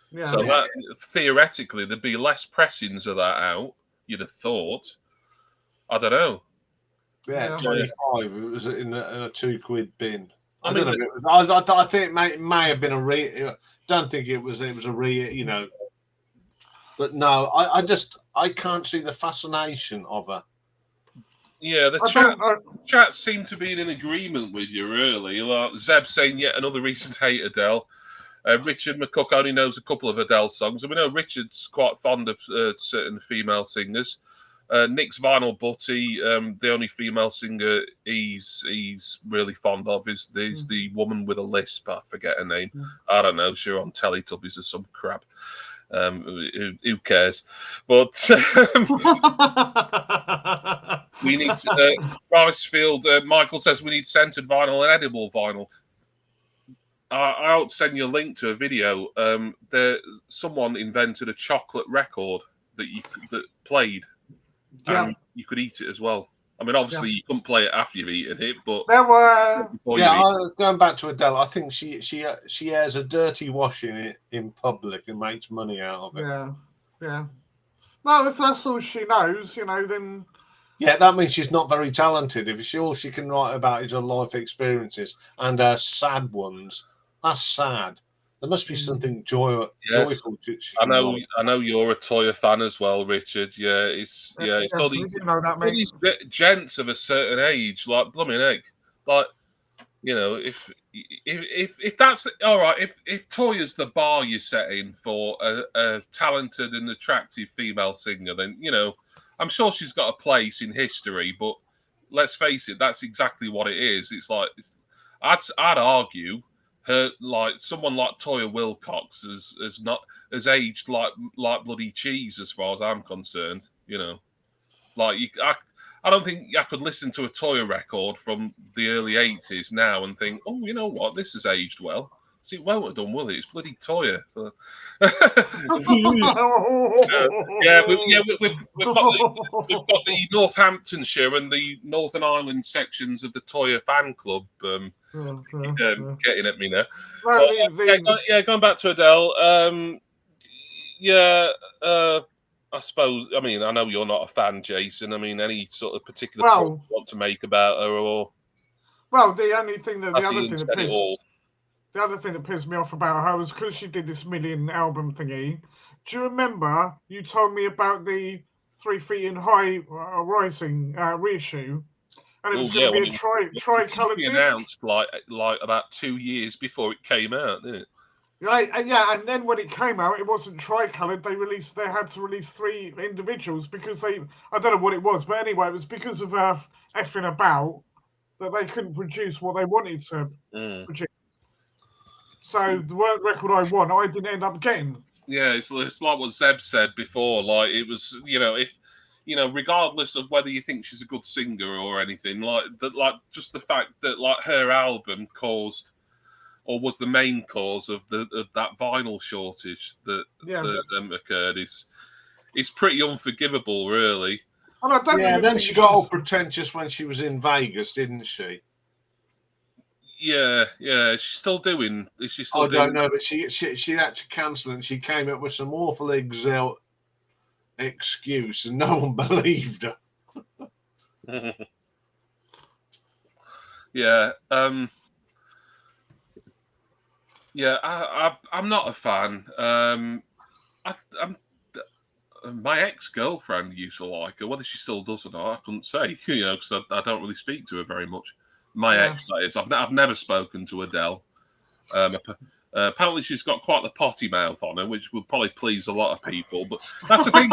Yeah. So that theoretically there'd be less pressings of that out. You'd have thought. I don't know. Yeah, 25. It was in a £2 bin. I don't know. If it was, I think it may have been a Don't think it was a But no, I can't see the fascination of her. Yeah, the chat seem to be in agreement with you, really. Like Zeb saying yet another reason to hate Adele. Richard McCook only knows a couple of Adele songs, and we know Richard's quite fond of certain female singers. Nick's Vinyl Butty, the only female singer he's really fond of is the woman with a lisp. I forget her name. I don't know. She's on Teletubbies or some crap. Who cares? But we need Ricefield. Michael says we need scented vinyl and edible vinyl. I'll send you a link to a video. Someone invented a chocolate record that played, and you could eat it as well. I mean, obviously you couldn't play it after you've eaten it, but there were. Going back to Adele, I think she airs a dirty washing in public and makes money out of it. Yeah. Well, if that's all she knows, then. Yeah, that means she's not very talented. If all she can write about is her life experiences and her sad ones, that's sad. There must be something joyful. I know you're a Toya fan as well, Richard. Yeah, it's all we these, do know that, all mate. these gents of a certain age, like blooming egg, like if that's all right, if Toya's the bar you're setting for a talented and attractive female singer, then I'm sure she's got a place in history. But let's face it, that's exactly what it is. It's like I'd argue her like someone like Toya Wilcox has aged like bloody cheese as far as I'm concerned. I don't think I could listen to a Toya record from the early 80s now and think, oh, you know what, this has aged well. See, it won't have done, will it? It's bloody Toya. We've got the Northamptonshire and the Northern Ireland sections of the Toya fan club getting at me now. Going back to Adele. I suppose. I mean, I know you're not a fan, Jason. I mean, any sort of particular point you want to make about her, or the other thing that pissed me off about her was because she did this million album thingy. Do you remember you told me about the 3 Feet in High Rising reissue? And it was going to be a tri-coloured disc. Announced like about 2 years before it came out, didn't it? Right, and then when it came out, it wasn't tri-coloured. They had to release 3 individuals because I don't know what it was, but anyway, it was because of effing about that they couldn't produce what they wanted to produce. So the record I want, I didn't end up getting. Yeah, it's like what Zeb said before. Like it was, regardless of whether you think she's a good singer or anything, just the fact that like her album caused, or was the main cause of that vinyl shortage that occurred is pretty unforgivable, really. And then she got all pretentious when she was in Vegas, didn't she? Yeah. Is she still doing? I don't know, but she had to cancel, and she came up with some awful excuse, and no one believed her. Yeah. I'm not a fan. My ex-girlfriend used to like her. Whether she still does or not, I couldn't say. Because I don't really speak to her very much. My ex, that is. I've never spoken to Adele. Apparently, she's got quite the potty mouth on her, which would probably please a lot of people. But that's the thing.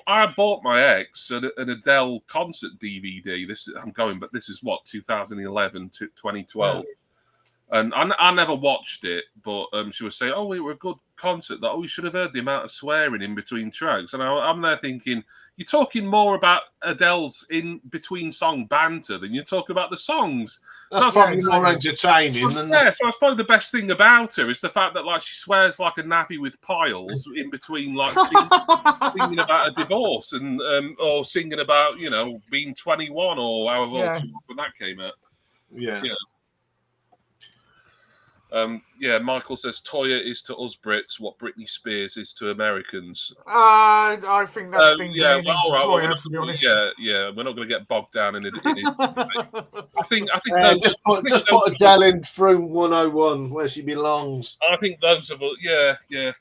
I bought my ex an Adele concert DVD. This is what 2011 to 2012. Yeah. And I never watched it, but she was saying, "Oh, it was a good concert. That we should have heard the amount of swearing in between tracks." And I'm there thinking, you're talking more about Adele's in between song banter than you're talking about the songs. That's probably more entertaining. So that's probably the best thing about her is the fact that like she swears like a navvy with piles in between, like singing about a divorce and or singing about being 21 or however old when that came out. Yeah. Michael says Toya is to us Brits what Britney Spears is to Americans. I think that's been Toya, to be honest. Yeah, we're not going to get bogged down in it. I think just put Adele in Froome 101 where she belongs. I think those of us, yeah.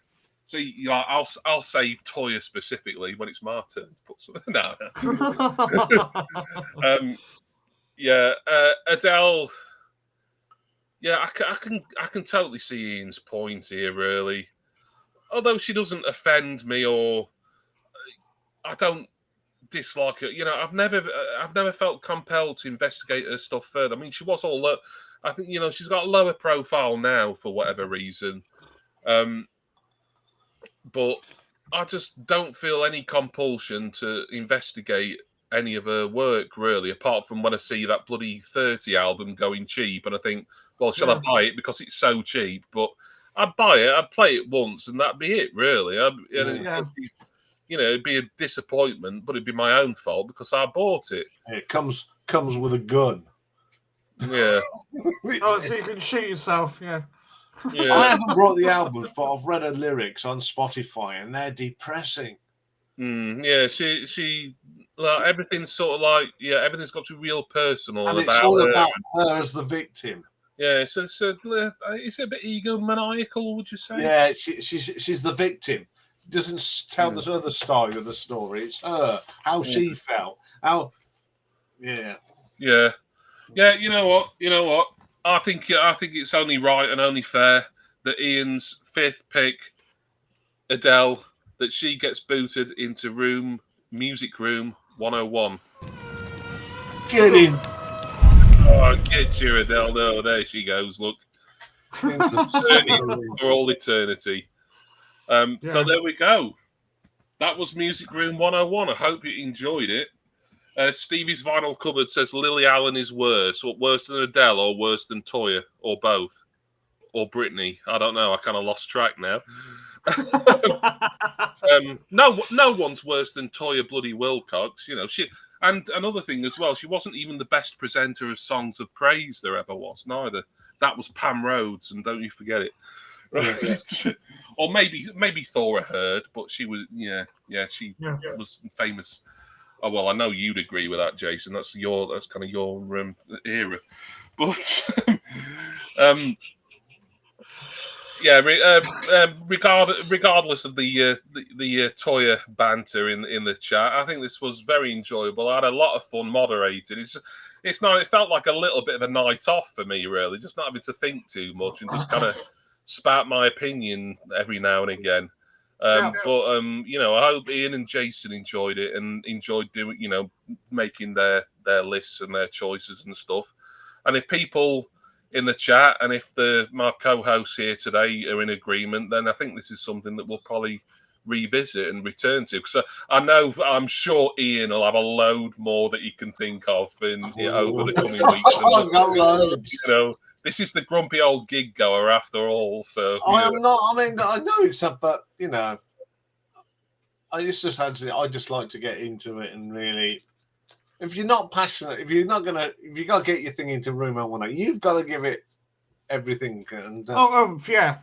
See, I'll save Toya specifically when it's my turn to put something. No. Adele. Yeah, I can totally see Ian's point here, really. Although she doesn't offend me, or I don't dislike her. I've never felt compelled to investigate her stuff further. I mean, she was all. I think she's got a lower profile now for whatever reason, but I just don't feel any compulsion to investigate any of her work, really, apart from when I see that bloody 30 album going cheap, and I think, well, shall I buy it because it's so cheap? But I'd buy it, I'd play it once, and that'd be it, really. It'd be a disappointment, but it'd be my own fault because I bought it. It comes with a gun. Yeah. So you can shoot yourself, yeah. I haven't brought the albums, but I've read her lyrics on Spotify, and they're depressing. She like everything's sort of like everything's got to be real personal, and it's all about her as the victim. Yeah, so it's a bit egomaniacal, would you say? Yeah, she's the victim. Doesn't tell the other side of the story. It's her, how she felt. How, yeah. Yeah. You know what? I think it's only right and only fair that Ian's fifth pick, Adele, that she gets booted into music room 101. Get in. Oh, get your Adele. No, there she goes. Look, for all eternity. So there we go. That was Music Room 101. I hope you enjoyed it. Stevie's Vinyl Cupboard says Lily Allen is worse. What, worse than Adele or worse than Toya or both? Or Britney? I don't know. I kind of lost track now. No one's worse than Toya Bloody Wilcox. You know, and another thing as well, she wasn't even the best presenter of songs of praise there ever was, neither. That was Pam Rhodes, and don't you forget it. Right? Or maybe Thora Heard, but she was she was famous. Oh well, I know you'd agree with that, Jason. That's kind of your era, but regardless of the Toya banter in the chat, I think this was very enjoyable. I had a lot of fun moderating. It's not. It felt like a little bit of a night off for me, really, just not having to think too much and just kind of spout my opinion every now and again. But I hope Ian and Jason enjoyed it and enjoyed doing, making their lists and their choices and stuff. And if people in the chat and if my co-hosts here today are in agreement, then I think this is something that we'll probably revisit and return to. Because I'm sure Ian will have a load more that he can think of over the coming weeks. And, this is the grumpy old gig goer after all. So I am not. I mean, I know it's but I just like to get into it and really. If you're not passionate, if you got to get your thing into room 101, you've got to give it everything. And yeah.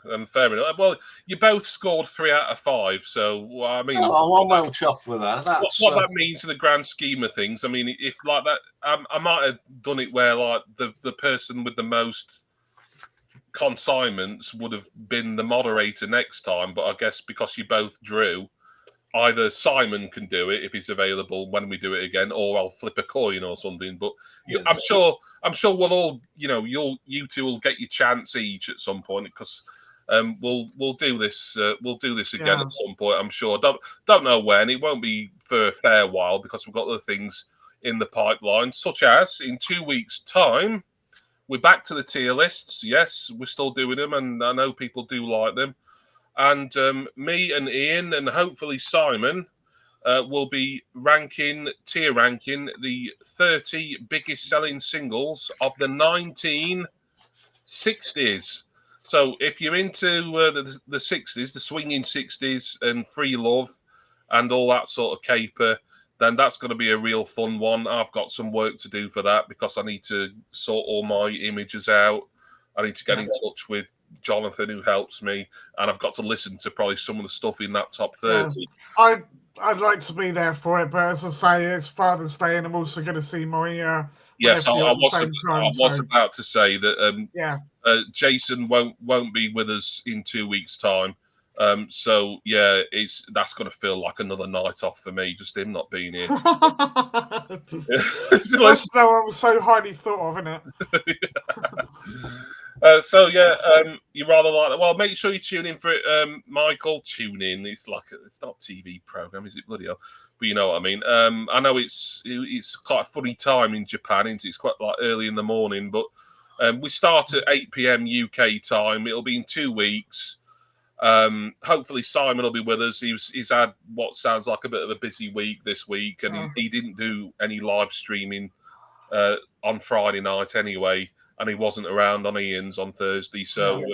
And fair enough. Well, you both scored 3 out of 5, so I mean, I'm well chuffed with that. What that means in the grand scheme of things. I mean, if like that, I might have done it where like the person with the most consignments would have been the moderator next time, but I guess because you both drew, either Simon can do it if he's available when we do it again, or I'll flip a coin or something. But I'm sure we'll all, you two will get your chance each at some point because we'll do this again at some point. I'm sure. Don't know when. It won't be for a fair while because we've got other things in the pipeline, such as in 2 weeks' time. We're back to the tier lists. Yes, we're still doing them, and I know people do like them. And me and Ian and hopefully Simon will be tier ranking the 30 biggest selling singles of the 1960s. So if you're into the 60s, the swinging 60s and free love and all that sort of caper, then that's going to be a real fun one. I've got some work to do for that because I need to sort all my images out. I need to get in touch with Jonathan, who helps me, and I've got to listen to probably some of the stuff in that top 30. I'd like to be there for it, but as I say, it's Father's Day, and I'm also going to see my yes, I was about to say that Jason won't be with us in 2 weeks' time. So yeah, that's going to feel like another night off for me, just him not being here. That's how I was so highly thought of, isn't it? You rather like that. Well, make sure you tune in for it, Michael. Tune in. It's not a TV program, is it? Bloody hell. But you know what I mean. I know it's quite a funny time in Japan. It's quite like early in the morning, but we start at 8 p.m. UK time. It'll be in 2 weeks. Hopefully Simon will be with us. He's had what sounds like a bit of a busy week this week, and he didn't do any live streaming on Friday night anyway. And he wasn't around on Ian's on Thursday, so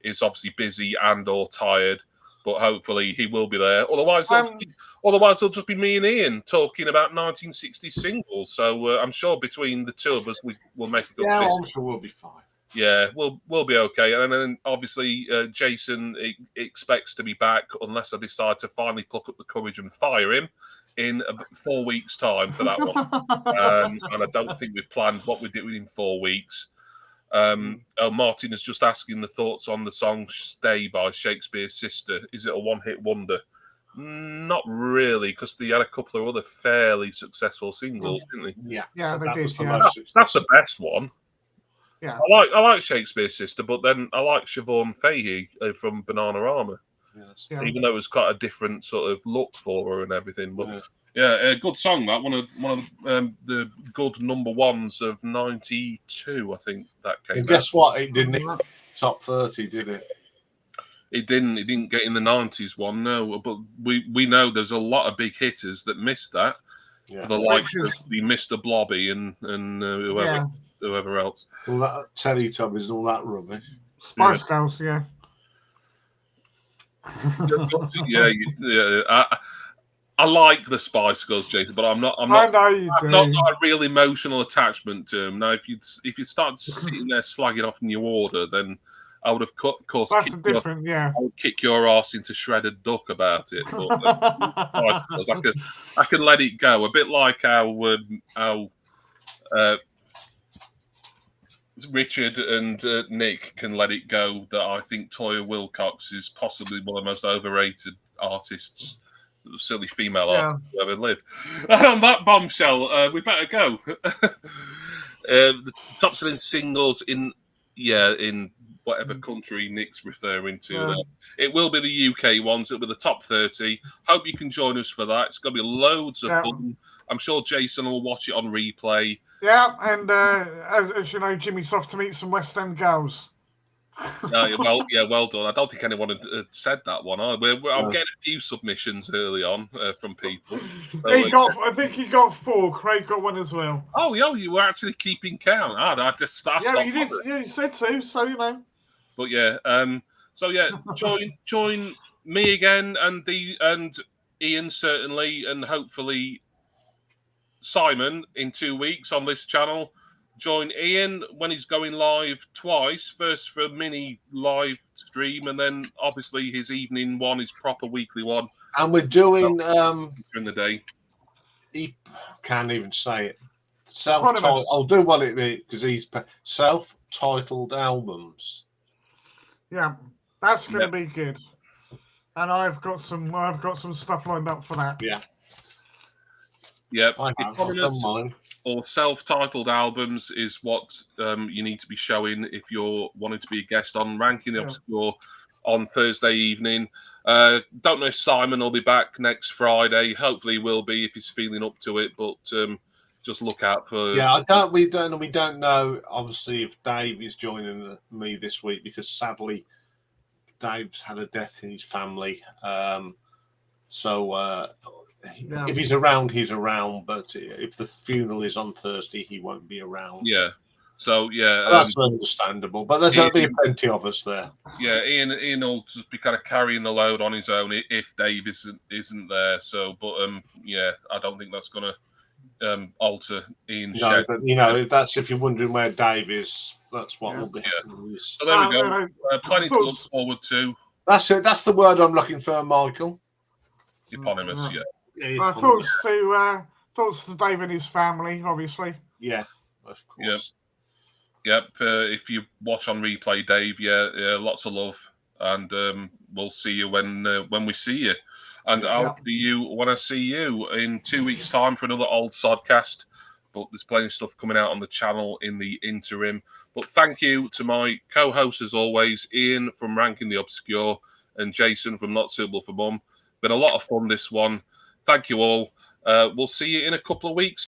he's obviously busy and or tired. But hopefully he will be there. Otherwise, it'll just be me and Ian talking about 1960s singles. So I'm sure between the two of us, we'll make a good. Yeah, I'm sure we'll be fine. Yeah, we'll be okay. And then obviously Jason expects to be back unless I decide to finally pluck up the courage and fire him in 4 weeks' time for that one. And I don't think we've planned what we're doing in 4 weeks. Martin is just asking the thoughts on the song "Stay" by Shakespeare's Sister. Is it a one-hit wonder? Not really, because they had a couple of other fairly successful singles, didn't they? Yeah, they did. Was the Yeah. most That's the best one. Yeah. I like Shakespeare's Sister, but then I like Siobhan Fahey from Bananarama, Yeah. even though it was quite a different sort of look for her and everything. But yeah, a good song. That one of the good number ones of '92, I think that came. And guess what? It didn't hit top 30, did it? It didn't. It didn't get in the '90s one. No, but we know there's a lot of big hitters that missed that. Yeah. For the likes of the Mr. Blobby and whoever else. All that Teletubbies, all that rubbish. Spice Girls, yeah. Yeah. I like the Spice Girls, Jason, but I'm not. I know you do. Not got a real emotional attachment to them. Now, if you start sitting there slagging off in your order, then I would have, of course, That's different. Yeah. I would kick your ass into shredded duck about it. But Spice Girls, I can let it go. A bit like how Richard and Nick can let it go. That I think Toya Wilcox is possibly one of the most overrated artists, silly female artists who ever lived. And on that bombshell, we better go. The top selling singles in whatever country Nick's referring to. It will be the UK ones. It'll be the top 30. Hope you can join us for that. It's going to be loads of fun. I'm sure Jason will watch it on replay. Yeah, and as you know, Jimmy's off to meet some West End girls. Well done. I don't think anyone had said that one. I'm getting a few submissions early on from people. I think he got 4. Craig got 1 as well. Oh, you were actually keeping count. I you did. Yeah, you said so. So you know. But join me again and Ian certainly, and hopefully Simon in 2 weeks on this channel. Join Ian when he's going live twice. First for a mini live stream, and then obviously his evening one, his proper weekly one. And we're doing during the day. He can't even say it. Self-titled. I'll do what it is because he's self-titled albums. Yeah, that's going to be good. And I've got some stuff lined up for that. Yeah. Yep. I've done mine. Or self-titled albums is what you need to be showing if you're wanting to be a guest on Ranking the Obscure on Thursday evening. Don't know if Simon will be back next Friday. Hopefully he will be if he's feeling up to it, but just look out for... Yeah, we don't know, obviously, if Dave is joining me this week because sadly Dave's had a death in his family. If he's around, he's around. But if the funeral is on Thursday, he won't be around. Yeah. So that's understandable. But there's going to be plenty of us there. Yeah, Ian will just be kind of carrying the load on his own if Dave isn't there. So, but I don't think that's going to alter Ian's schedule. But that's if you're wondering where Dave is. That's what will be. Yeah. So there we go. Plenty to look forward to. That's it. That's the word I'm looking for, Michael. Eponymous. Yeah. Thoughts to Dave and his family, obviously. Yeah, of course. Yep. If you watch on replay, Dave, lots of love, and we'll see you when we see you, and I'll see you when I see you in 2 weeks' time for another old Sodcast. But there's plenty of stuff coming out on the channel in the interim. But thank you to my co-hosts as always, Ian from Ranking the Obscure and Jason from Not Suitable for Mum. Been a lot of fun this one. Thank you all. We'll see you in a couple of weeks.